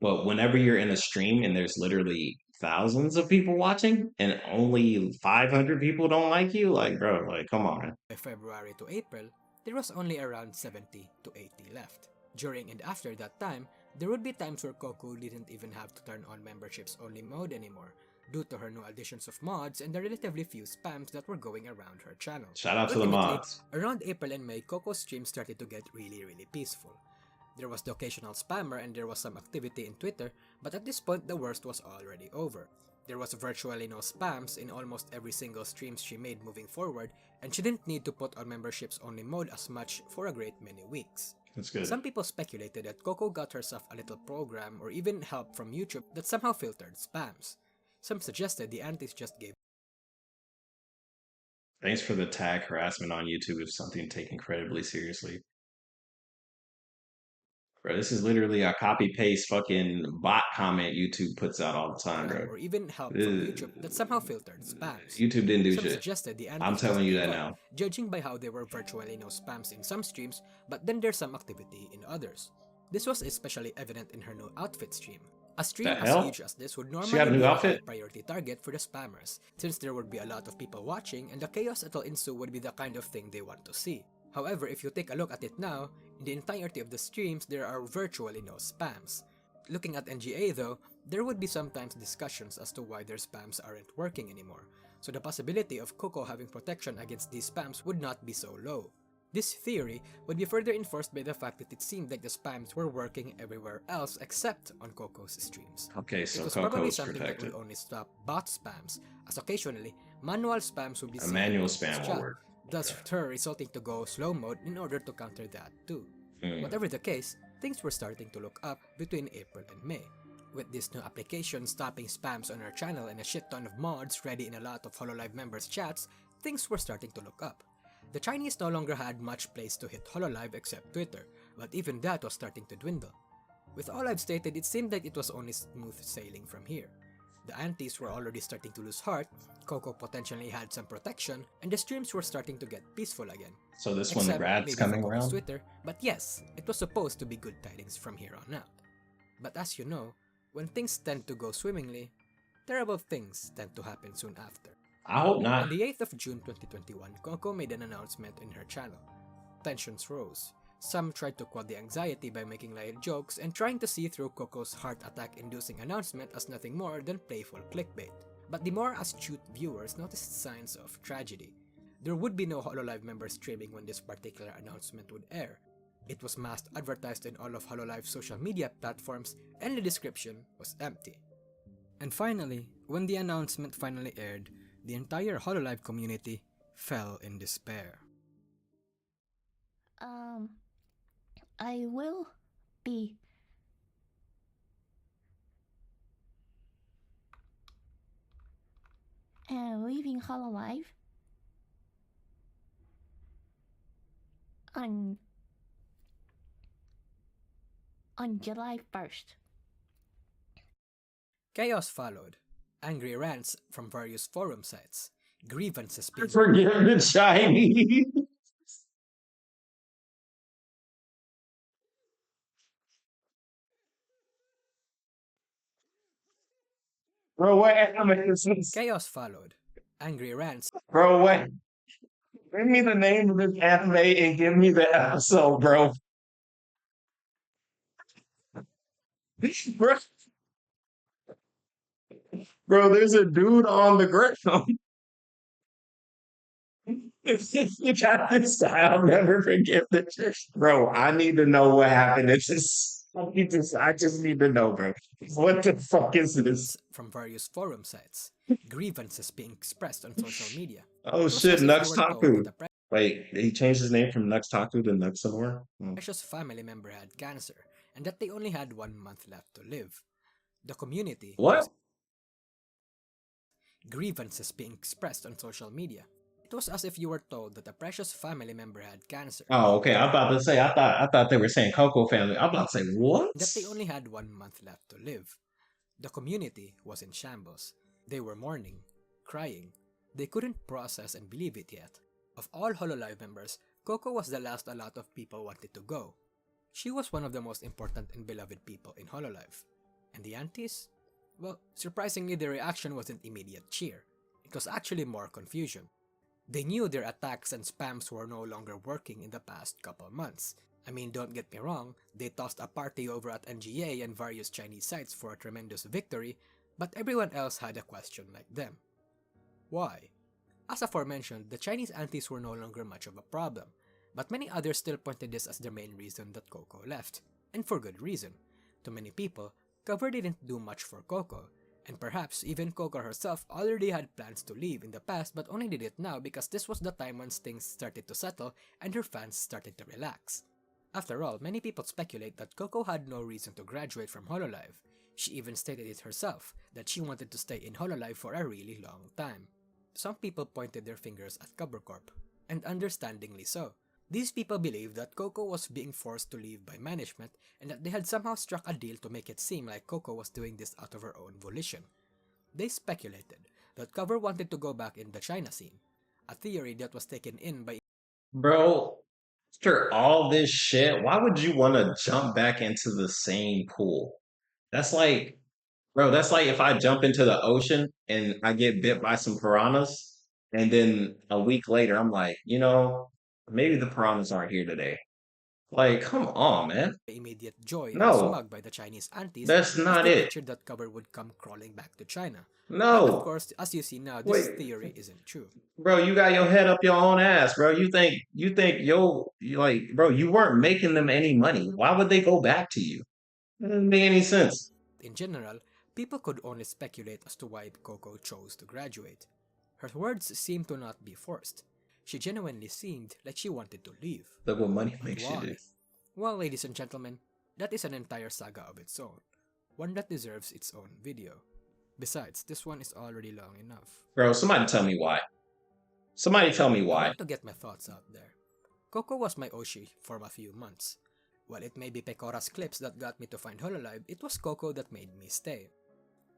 A: But whenever you're in a stream and there's literally thousands of people watching and only 500 people don't like you, like, bro, like, come on.
B: By February to April, there was only around 70 to 80 left. During and after that time, there would be times where Coco didn't even have to turn on memberships only mode anymore, due to her new additions of mods and the relatively few spams that were going around her channel.
A: Shout out to the
B: Ultimately,
A: mods.
B: around April and May, Coco's streams started to get really peaceful. There was the occasional spammer and there was some activity in Twitter, but at this point the worst was already over. There was virtually no spams in almost every single streams she made moving forward, and she didn't need to put on memberships only mode as much for a great many weeks.
A: That's good.
B: Some people speculated that Coco got herself a little program or even help from YouTube that somehow filtered spams. Some suggested the aunties just gave
A: Thanks for the tag harassment on YouTube if something taken incredibly seriously. Bro, this is literally a copy paste fucking bot comment YouTube puts out all the time, bro.
B: or even help from
A: Uh,
B: YouTube that somehow filtered spams.
A: YouTube didn't do
B: Some
A: shit.
B: suggested the
A: I'm
B: aunties just
A: telling you
B: gave
A: that
B: up,
A: now.
B: judging by how there were virtually no spams in some streams, but then there's some activity in others. This was especially evident in her new outfit stream. A
A: The
B: stream as
A: hell?
B: huge as this would
A: She got
B: normally
A: a new
B: be a high
A: outfit?
B: priority target for the spammers, since there would be a lot of people watching and the chaos that'll ensue would be the kind of thing they want to see. However, if you take a look at it now, in the entirety of the streams there are virtually no spams. Looking at NGA though, there would be sometimes discussions as to why their spams aren't working anymore, so the possibility of Coco having protection against these spams would not be so low. This theory would be further enforced by the fact that it seemed like the spams were working everywhere else except on Coco's streams.
A: Okay,
B: It
A: so
B: was probably
A: Coco's
B: something that would
A: protected.
B: only stop bot spams, as occasionally manual spams would be
A: A
B: seen in
A: manual
B: Coco's
A: spam will
B: chat,
A: work.
B: thus
A: Okay.
B: her resulting to go slow mode in order to counter that too.
A: Hmm.
B: Whatever the case, things were starting to look up between April and May. With this new application stopping spams on our channel and a shit ton of mods ready in a lot of hololive members' chats, things were starting to look up. The Chinese no longer had much place to hit hololive except Twitter, but even that was starting to dwindle. With all I've stated, it seemed like it was only smooth sailing from here. The aunties were already starting to lose heart, Coco potentially had some protection, and the streams were starting to get peaceful again.
A: So this one, the
B: Except
A: grad's
B: maybe for
A: coming
B: Coco's
A: around?
B: Twitter, but yes, it was supposed to be good tidings from here on out. But as you know, when things tend to go swimmingly, terrible things tend to happen soon after.
A: I hope not.
B: On the 8th of June 2021, Coco made an announcement in her channel. Tensions rose. Some tried to quell the anxiety by making light jokes and trying to see through Coco's heart attack-inducing announcement as nothing more than playful clickbait. But the more astute viewers noticed signs of tragedy. There would be no hololive members streaming when this particular announcement would air. It was mass advertised in all of hololive's social media platforms and the description was empty. And finally, when the announcement finally aired, the entire hololive community fell in despair.
C: I will be leaving hololive on July 1st.
B: Chaos followed. Angry rants from various forum sites. Grievances being
A: Forgive the Chinese. Bro, what animation?
B: Chaos followed. Angry rants
A: Bro, wait. Give me the name of this anime and give me the episode, bro. bro, bro, there's a dude on the ground. You got this guy. I'll never forget this. Bro, I need to know what happened. I just need to know, bro. What the fuck is this?
B: from various forum sites, grievances being expressed on social media.
A: Oh
B: It was
A: shit,
B: as if you
A: Nux
B: were told that
A: Taku.
B: a
A: Wait, he changed his name from Nux Taku to Nux some more? Hmm.
B: precious family member had cancer and that they only had 1 month left to live. The community
A: What?
B: was grievances being expressed on social media. It was as if you were told that a precious family member had cancer
A: Oh, okay. I'm about to say I thought they were saying Coco family. I'm about to say what?
B: and that they only had 1 month left to live. The community was in shambles. They were mourning, crying. They couldn't process and believe it yet. Of all hololive members, Coco was the last a lot of people wanted to go. She was one of the most important and beloved people in hololive. And the aunties? Well, surprisingly, their reaction wasn't immediate cheer. It was actually more confusion. They knew their attacks and spams were no longer working in the past couple months. I mean, don't get me wrong, they tossed a party over at NGA and various Chinese sites for a tremendous victory, but everyone else had a question like them. Why? As aforementioned, the Chinese antis were no longer much of a problem, but many others still pointed this as the main reason that Coco left, and for good reason. To many people, Cover didn't do much for Coco, and perhaps even Coco herself already had plans to leave in the past but only did it now because this was the time when things started to settle and her fans started to relax. After all, many people speculate that Coco had no reason to graduate from hololive. She even stated it herself, that she wanted to stay in hololive for a really long time. Some people pointed their fingers at Covercorp, and understandingly so. These people believed that Coco was being forced to leave by management and that they had somehow struck a deal to make it seem like Coco was doing this out of her own volition. They speculated that Cover wanted to go back in the China scene, a theory that was taken in by
A: Bro, after all this shit, why would you want to jump back into the same pool? That's like, bro, that's like if I jump into the ocean and I get bit by some piranhas, and then a week later I'm like, maybe the piranhas aren't here today. Like, come on, man.
B: immediate joy and
A: No,
B: smug by the Chinese aunties
A: that's
B: as
A: not
B: they
A: it.
B: pictured that Cover would come crawling back to China. But of
A: No.
B: course, as you see now, this
A: Wait,
B: theory isn't true.
A: bro, you got your head up your own ass, bro. You think you like, bro, you weren't making them any money. Why would they go back to you? It doesn't make any sense.
B: In general, people could only speculate as to why Coco chose to graduate. Her words seemed to not be forced. She genuinely seemed like she wanted to leave.
A: Look what money
B: But
A: makes you do.
B: why? Well, ladies and gentlemen, that is an entire saga of its own, one that deserves its own video. Besides, this one is already long enough.
A: Bro, somebody tell me why. Somebody tell me
B: I
A: why.
B: want to get my thoughts out there. Coco was my Oshi for a few months. While it may be Pecora's clips that got me to find Hololive, it was Coco that made me stay.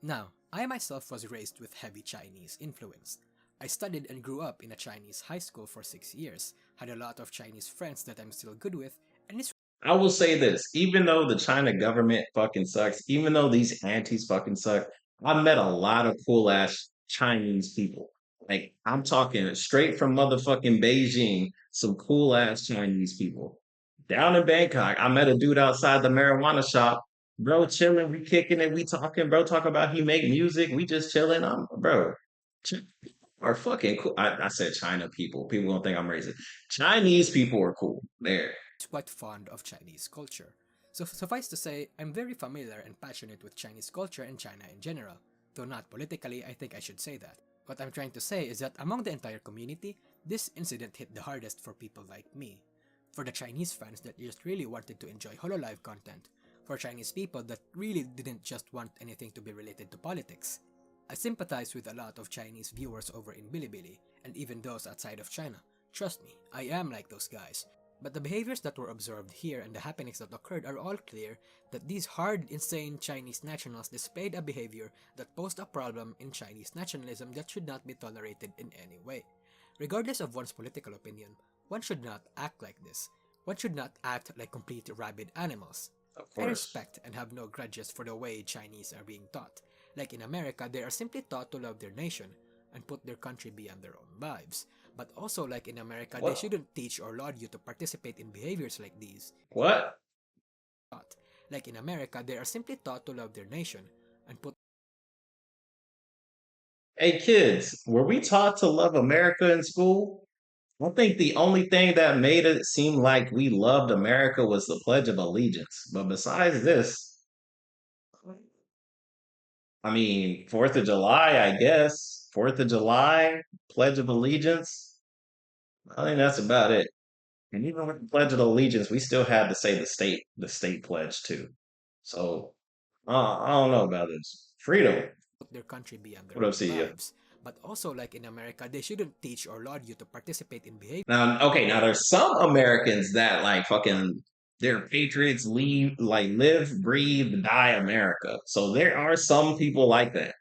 B: Now, I myself was raised with heavy Chinese influence. I studied and grew up in a Chinese high school for 6 years, had a lot of Chinese friends that I'm still good with, and it's
A: I will say this, even though the China government fucking sucks, even though these antis fucking suck, I met a lot of cool ass Chinese people. Like, I'm talking straight from motherfucking Beijing, some cool ass Chinese people. Down in Bangkok, I met a dude outside the marijuana shop. Bro, chilling, we kicking it, we talking, bro, talk about he make music, we just chilling. Bro, are fucking cool. I said China people. People gonna think I'm racist. Chinese people are cool. There.
B: quite fond of Chinese culture. So suffice to say, I'm very familiar and passionate with Chinese culture and China in general. Though not politically, I think I should say that. What I'm trying to say is that among the entire community, this incident hit the hardest for people like me. For the Chinese fans that just really wanted to enjoy hololive content. For Chinese people that really didn't just want anything to be related to politics. I sympathize with a lot of Chinese viewers over in Bilibili, and even those outside of China. Trust me, I am like those guys. But the behaviors that were observed here and the happenings that occurred are all clear that these hard, insane Chinese nationals displayed a behavior that posed a problem in Chinese nationalism that should not be tolerated in any way. Regardless of one's political opinion, one should not act like this. One should not act like complete rabid animals.
A: Of
B: I
A: course.
B: respect and have no grudges for the way Chinese are being taught. Like in America, they are simply taught to love their nation. and put their country beyond their own lives. But also, like in America, they
A: What?
B: shouldn't teach or laud you to participate in behaviors like these.
A: What?
B: Like in America, they are simply taught to love their nation and put
A: Hey kids, were we taught to love America in school? I think the only thing that made it seem like we loved America was the Pledge of Allegiance. But besides this, I mean, 4th of July, I guess. 4th of July, Pledge of Allegiance. I think that's about it. And even with the Pledge of Allegiance, we still had to say the state pledge too. So I don't know about this. Freedom.
B: their country beyond their
A: What up,
B: own
A: CEO?
B: lives. But also, like in America, they shouldn't teach or laud you to participate in behaviors
A: Now, okay, now there's some Americans that like fucking they're patriots, live, breathe, die America. So there are some people like that.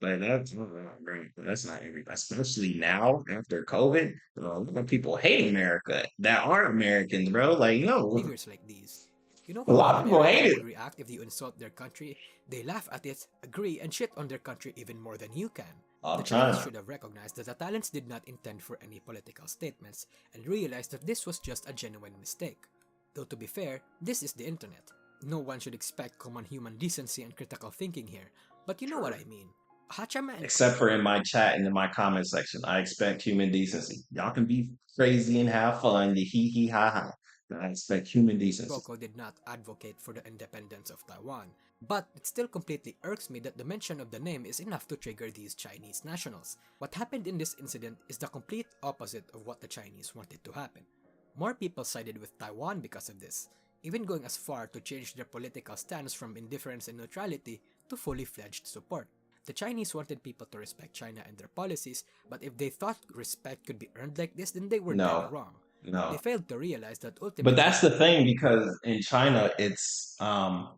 A: But that's not everybody, especially now after COVID. A lot of people hate America that aren't Americans, bro. Like, no,
B: like these. You know
A: a
B: how
A: lot of people hate
B: Americans
A: it
B: would react if you insult their country? They laugh at it, agree, and shit on their country even more than you can.
A: all
B: The
A: the
B: Chinese
A: time.
B: should have recognized that the talents did not intend for any political statements and realized that this was just a genuine mistake. Though to be fair, this is the internet. No one should expect common human decency and critical thinking here, but you know what I mean. Hachama and
A: Except for in my chat and in my comment section, I expect human decency. Y'all can be crazy and have fun, the hee hee ha ha. But I expect human decency.
B: Coco did not advocate for the independence of Taiwan, but it still completely irks me that the mention of the name is enough to trigger these Chinese nationals. What happened in this incident is the complete opposite of what the Chinese wanted to happen. More people sided with Taiwan because of this, even going as far to change their political stance from indifference and neutrality to fully fledged support. The Chinese wanted people to respect China and their policies, but if they thought respect could be earned like this, then they were dead
A: No,
B: wrong. They
A: no.
B: failed to realize that
A: But
B: ultimately
A: that's the thing because in China it's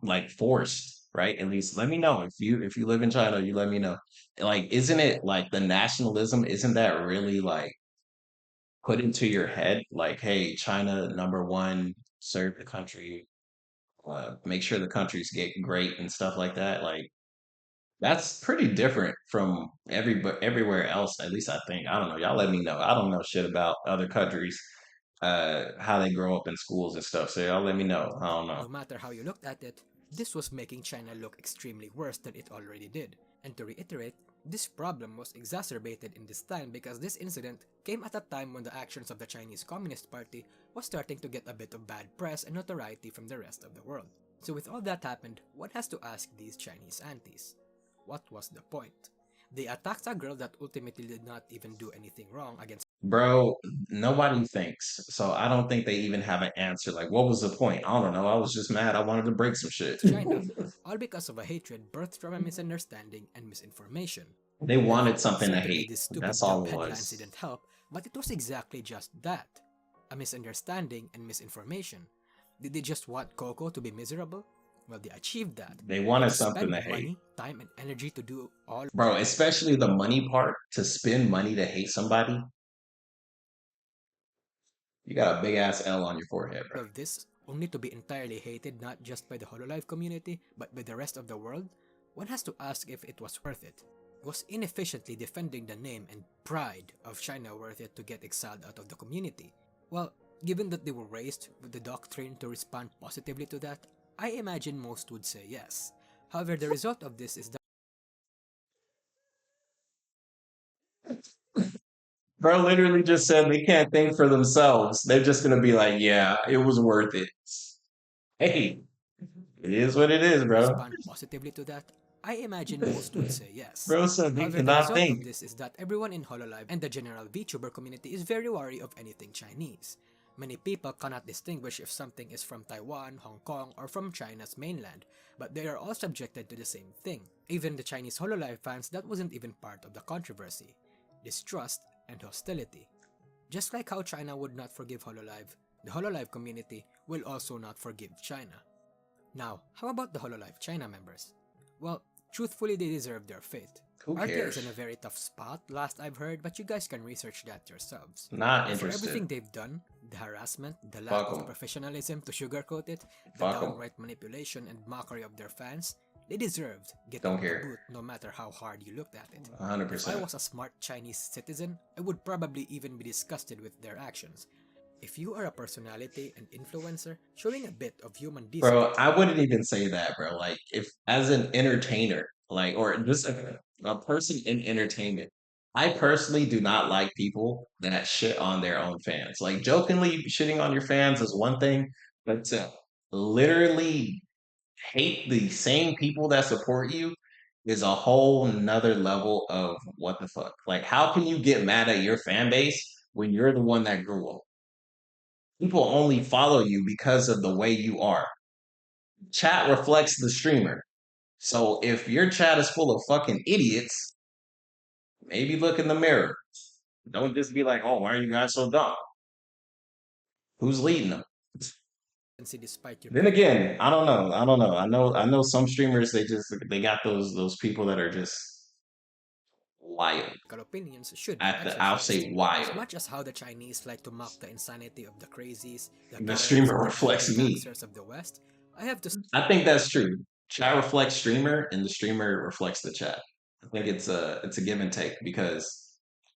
A: like forced, right? At least let me know if you live in China, you let me know. Like, isn't it like the nationalism, isn't that really like put into your head? Like, hey, China number one, serve the country, make sure the countries get great and stuff like that. Like that's pretty different from everywhere else. At least I think. I don't know. Y'all let me know. I don't know shit about other countries, how they grow up in schools and stuff. So y'all let me know. I don't know.
B: no matter how you looked at it, this was making China look extremely worse than it already did. And to reiterate, this problem was exacerbated in this time because this incident came at a time when the actions of the Chinese Communist Party was starting to get a bit of bad press and notoriety from the rest of the world. So with all that happened, one has to ask these Chinese aunties, what was the point? They attacked a girl that ultimately did not even do anything wrong against
A: Bro, nobody thinks. So I don't think they even have an answer. Like, what was the point? I don't know. I was just mad. I wanted to break some shit.
B: China, all because of a hatred birthed from a misunderstanding and misinformation.
A: They
B: Now,
A: wanted something to
B: certainly
A: hate.
B: these
A: That's
B: stupid
A: all
B: dumb
A: it
B: headlines
A: was.
B: didn't help, but it was exactly just that. A misunderstanding and misinformation. Did they just want Coco to be miserable? Well, they achieved that.
A: They
B: But
A: wanted
B: to
A: something
B: spend
A: to hate.
B: money, time, and energy to do all
A: Bro, especially the money part, to spend money to hate somebody, you got a big ass L on your forehead, bro.
B: of this only to be entirely hated not just by the hololive community but by the rest of the world, one has to ask if it was worth it. Was inefficiently defending the name and pride of China worth it to get exiled out of the community? Well, given that they were raised with the doctrine to respond positively to that, I imagine most would say yes. However, the result of this is that
A: Bro literally just said they can't think for themselves. They're just gonna be like, yeah, it was worth it. Hey, it is what it is, bro.
B: respond positively to that, I imagine most would say yes.
A: Bro said they
B: However, the
A: cannot
B: result
A: think.
B: of this is that everyone in Hololive and the general VTuber community is very wary of anything Chinese. Many people cannot distinguish if something is from Taiwan, Hong Kong, or from China's mainland, but they are all subjected to the same thing. Even the Chinese Hololive fans, that wasn't even part of the controversy. Distrust and hostility. Just like how China would not forgive Hololive, the Hololive community will also not forgive China. Now, how about the Hololive China members? Well, truthfully, they deserve their fate.
A: Who
B: RTA is
A: cares?
B: in a very tough spot, last I've heard, but you guys can research that yourselves.
A: Not
B: And for
A: interested.
B: everything they've done, the harassment, the lack
A: Fuck
B: of
A: them.
B: professionalism to sugarcoat it, the
A: Fuck them.
B: downright manipulation and mockery of their fans, They deserved
A: Don't
B: getting the
A: care.
B: boot no matter how hard you looked at it. If I
A: 100%.
B: was a smart Chinese citizen, I would probably even be disgusted with their actions. If you are a personality and influencer, showing a bit of human decency
A: Bro, I wouldn't even say that, bro. Like, if as an entertainer, like, or just a person in entertainment, I personally do not like people that shit on their own fans. Like, jokingly shitting on your fans is one thing, but to literally hate the same people that support you is a whole nother level of what the fuck. Like, how can you get mad at your fan base when you're the one that grew up? People only follow you because of the way you are. Chat reflects the streamer. So if your chat is full of fucking idiots, maybe look in the mirror. Don't just be like, "Oh, why are you guys so dumb? Who's leading them?"
B: despite your
A: Then
B: privilege.
A: again, I don't know. I don't know. I know some streamers they got those people that are just wild.
B: Opinions should be
A: At the I'll
B: exercised.
A: say
B: As
A: wild.
B: much as how the Chinese like to mock the insanity of the crazies, the
A: The
B: Karens,
A: streamer
B: and the
A: reflects me.
B: anti-vaxxers of the West, I have to
A: I think that's true. Chat reflects streamer, and the streamer reflects the chat. I think it's a give and take because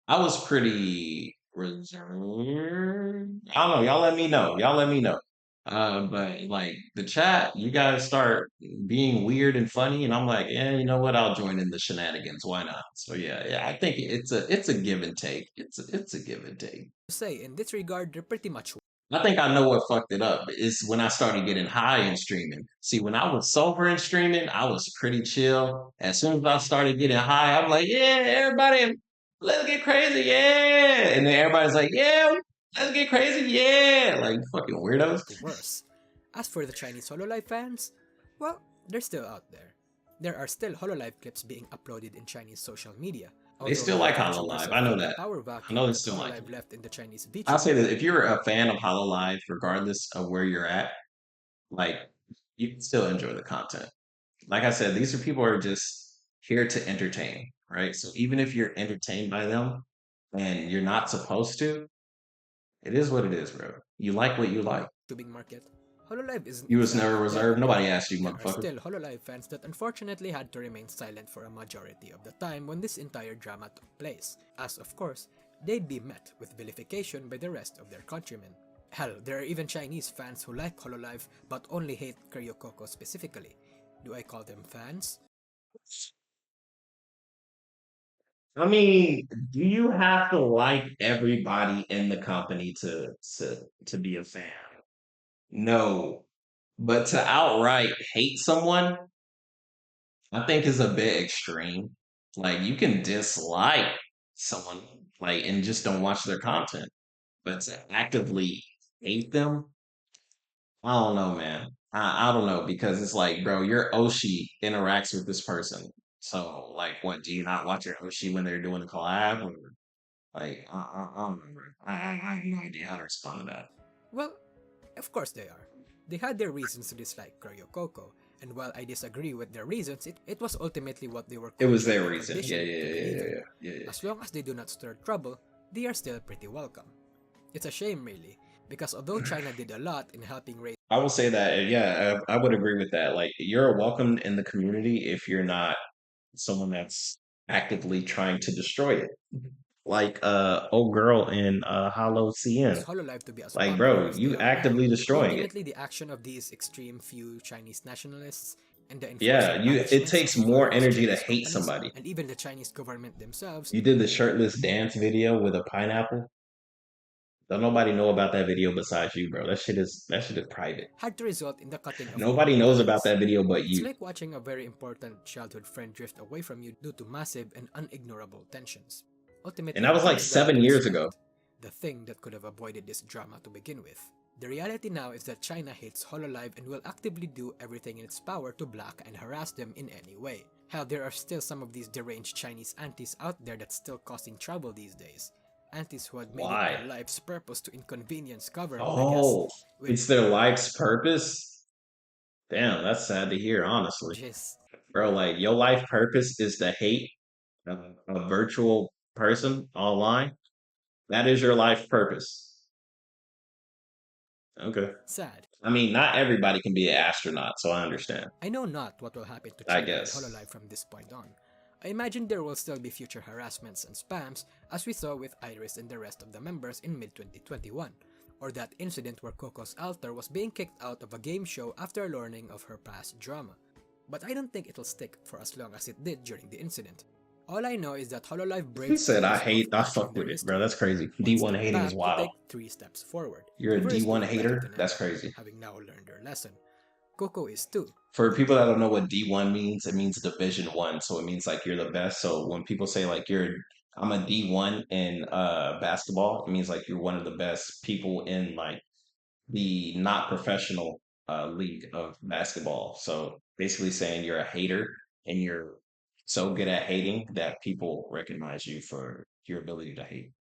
A: I was pretty reserved. I don't know. Y'all let me know. Y'all let me know. But like the chat, you guys start being weird and funny, and I'm like, yeah, you know what? I'll join in the shenanigans. Why not? So yeah, I think it's a give and take. It's a give and take.
B: say in this regard, they're pretty much
A: I think I know what fucked it up is when I started getting high and streaming. See, when I was sober and streaming, I was pretty chill. As soon as I started getting high, I'm like, yeah, everybody, let's get crazy, yeah. And then everybody's like, yeah, let's get crazy, yeah. Like fucking weirdos.
B: worse. As for the Chinese HoloLive fans, well, they're still out there. There are still HoloLive clips being uploaded in Chinese social media.
A: They
B: Although
A: still
B: there are
A: like
B: VTubers
A: hololive.
B: who
A: I know
B: feel the
A: that.
B: power
A: I know
B: vacuum
A: they
B: that
A: still like it.
B: HoloLive left in the Chinese
A: I'll say that
B: VTubers.
A: if you're a fan of hololive, regardless of where you're at, like you can still enjoy the content. Like I said, these are people who are just here to entertain, right? So even if you're entertained by them and you're not supposed to, it is what it is, bro. You like what you like.
B: Tubing market. HoloLive isn't
A: You was never
B: exactly dead
A: reserved.
B: either.
A: Nobody asked you,
B: There are
A: motherfucker.
B: still HoloLive fans that unfortunately had to remain silent for a majority of the time when this entire drama took place, as of course, they'd be met with vilification by the rest of their countrymen. Hell, there are even Chinese fans who like HoloLive but only hate Kiryu Coco specifically. Do I call them fans?
A: I mean, do you have to like everybody in the company to be a fan? No. But to outright hate someone, I think is a bit extreme. Like you can dislike someone like and just don't watch their content. But to actively hate them, I don't know, man. I don't know because it's like, bro, your Oshi interacts with this person. So, like, what? Do you not watch your Oshi when they're doing a collab? Or, like, I don't remember. I have no idea how to respond to that.
B: Well, of course they are. They had their reasons to dislike Kiryu Coco, and while I disagree with their reasons, it was ultimately what they were
A: It was their
B: culturally
A: reason. Yeah,
B: conditioned
A: yeah,
B: to
A: yeah,
B: believe
A: yeah,
B: in.
A: yeah, yeah, yeah.
B: As long as they do not stir trouble, they are still pretty welcome. It's a shame, really, because although China did a lot in helping raise
A: I will say that, yeah, I would agree with that. Like, you're welcome in the community if you're not someone that's actively trying to destroy it. Like, old girl in Hollow CN.
B: HoloLive to be as
A: Like,
B: popular
A: bro,
B: as they
A: you
B: are now,
A: actively destroying it.
B: ultimately the action of these extreme few Chinese nationalists and the
A: Yeah,
B: enforcing
A: it
B: banishments
A: takes
B: of
A: more
B: various
A: energy to
B: Chinese
A: hate
B: companies
A: somebody.
B: and even the Chinese government themselves
A: You did the shirtless dance video with a pineapple. Don't nobody know about that video besides you, bro. That shit is private.
B: had to result in the cutting of
A: Nobody
B: global
A: knows about
B: ties.
A: that video but
B: It's
A: you.
B: like watching a very important childhood friend drift away from you due to massive and unignorable tensions.
A: And
B: Ultimately,
A: that
B: it
A: was like
B: comes down
A: 7
B: to
A: years ago.
B: respect, the thing that could have avoided this drama to begin with. The reality now is that China hates HoloLive and will actively do everything in its power to block and harass them in any way. Hell, there are still some of these deranged Chinese aunties out there that's still causing trouble these days. Aunties who had made it
A: Why?
B: their life's purpose to inconvenience government, I guess,
A: Oh,
B: with
A: it's their life's purpose? Damn, that's sad to hear, honestly.
B: just
A: Bro, like your life purpose is to hate a virtual person online. That is your life purpose. Okay.
B: Sad.
A: I mean, not everybody can be an astronaut, so I understand.
B: I know not what will happen to
A: I
B: children in
A: guess.
B: hololive from this point on. I imagine there will still be future harassments and spams, as we saw with Iris and the rest of the members in mid 2021, or that incident where Coco's alter was being kicked out of a game show after learning of her past drama. But I don't think it'll stick for as long as it did during the incident. All I know is that hololive
A: Who
B: braved
A: said
B: through
A: I
B: this rough
A: hate? I
B: patch in
A: fuck
B: their
A: with it, bro.
B: history.
A: That's crazy.
B: One
A: D1
B: step
A: hating is
B: back to
A: wild.
B: take 3 steps forward.
A: You're a
B: Vtuber is
A: D1
B: doing better
A: hater?
B: than
A: That's
B: ever,
A: crazy.
B: having now learned their lesson. Coco is too.
A: For people that don't know what D1 means, it means Division One. So it means like you're the best. So when people say like I'm a D1 in basketball, it means like you're one of the best people in like the not professional league of basketball. So basically saying you're a hater and you're so good at hating that people recognize you for your ability to hate.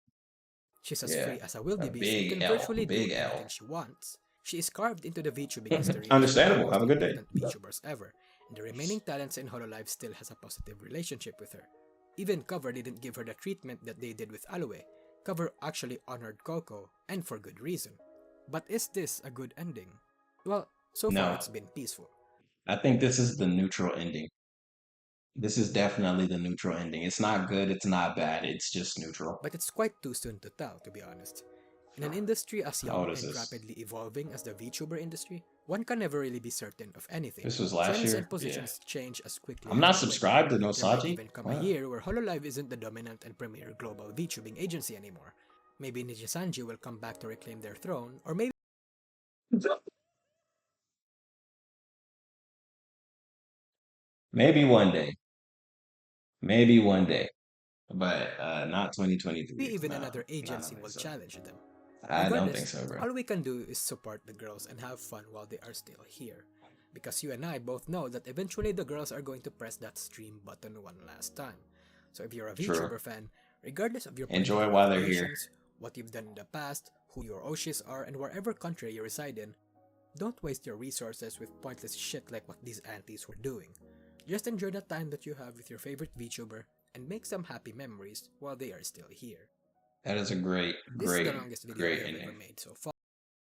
B: She's as
A: Yeah,
B: free as a
A: a
B: wildebeest and
A: big
B: can
A: L,
B: virtually do
A: big
B: anything
A: L.
B: she wants. She is carved into the VTubing history as one of the
A: Understandable.
B: most
A: Have a good day.
B: important VTubers ever, and the remaining talents in Hololive still has a positive relationship with her. Even Cover didn't give her the treatment that they did with Aloe. Cover actually honored Coco, and for good reason. But is this a good ending? Well, so far
A: No,
B: it's been peaceful.
A: I think this is the neutral ending. This is definitely the neutral ending. It's not good. It's not bad. It's just neutral.
B: But it's quite too soon to tell, to be honest. In an industry as
A: How old
B: young
A: is
B: and
A: this?
B: rapidly evolving as the VTuber industry, one can never really be certain of anything.
A: This was last
B: Trends
A: year?
B: and
A: Yeah.
B: positions change as quickly
A: I'm
B: as
A: not
B: the wind.
A: subscribed to
B: There might
A: Nosaji.
B: even come a
A: What?
B: year where Hololive isn't the dominant and premier global VTubing agency anymore. Maybe Nijisanji will come back to reclaim their throne, or
A: Maybe one day. Maybe one day. But not 2023.
B: even
A: No,
B: another
A: I don't
B: agency
A: think
B: will
A: so.
B: challenge them.
A: I don't think
B: Regardless,
A: so, bro.
B: all we can do is support the girls and have fun while they are still here. Because you and I both know that eventually the girls are going to press that stream button one last time. So if you're a
A: True.
B: VTuber fan, regardless of your
A: Enjoy
B: political
A: while they're here.
B: affiliations, what you've done in the past, who your Oshis are, and wherever country you reside in, don't waste your resources with pointless shit like what these aunties were doing. Just enjoy the time that you have with your favorite VTuber and make some happy memories while they are still here.
A: That is a great,
B: This is the
A: great,
B: longest video we
A: great
B: have ever
A: ending.
B: made so far.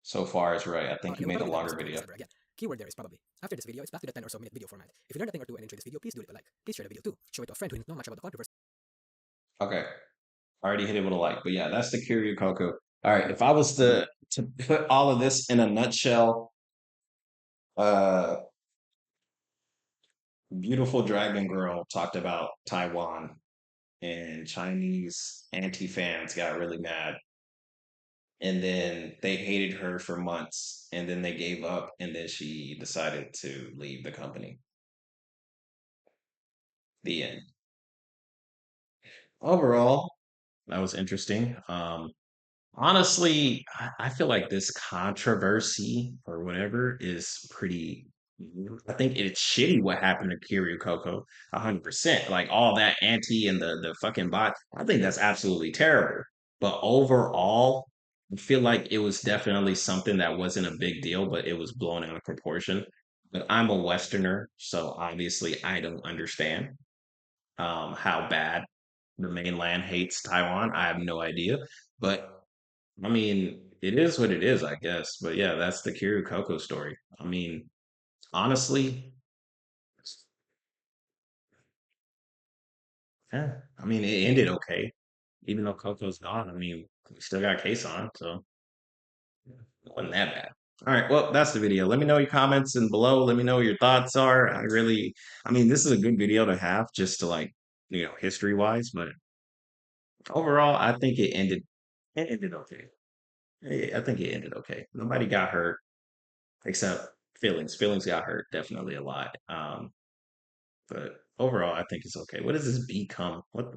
A: So far is right. I think
B: And
A: you
B: we'll
A: made a
B: probably never
A: longer
B: listen to
A: video.
B: this ever again. Keyword there is probably. After this video, it's back to the 10 or so minute video format. If you learned a thing or two and enjoyed this video, please do it a like. Please share the video too. Show it to a friend who didn't know much about the controversy.
A: Okay. I already hit it with a like. But yeah, that's the Kiryu Coco. All right. If I was to put all of this in a nutshell, uh beautiful dragon girl talked about Taiwan and Chinese anti-fans got really mad. And then they hated her for months and then they gave up and then she decided to leave the company. The end. Overall, that was interesting. Honestly, I feel like this controversy or whatever is pretty. I think it's shitty what happened to Kiryu Coco, 100%. Like all that anti and the fucking bot. I think that's absolutely terrible. But overall, I feel like it was definitely something that wasn't a big deal, but it was blown out of proportion. But I'm a Westerner, so obviously I don't understand how bad the mainland hates Taiwan. I have no idea, but I mean, it is what it is, I guess. But yeah, that's the Kiryu Coco story. I mean, honestly, yeah, I mean, it ended okay. Even though Coco's gone, I mean, we still got Case on, so it wasn't that bad. All right, well, that's the video. Let me know your comments and below. Let me know what your thoughts are. I mean, this is a good video to have just to like, history wise, but overall, I think it ended okay. I think it ended okay. Nobody got hurt except feelings. Feelings got hurt definitely a lot. But overall, I think it's okay. What does this become? What?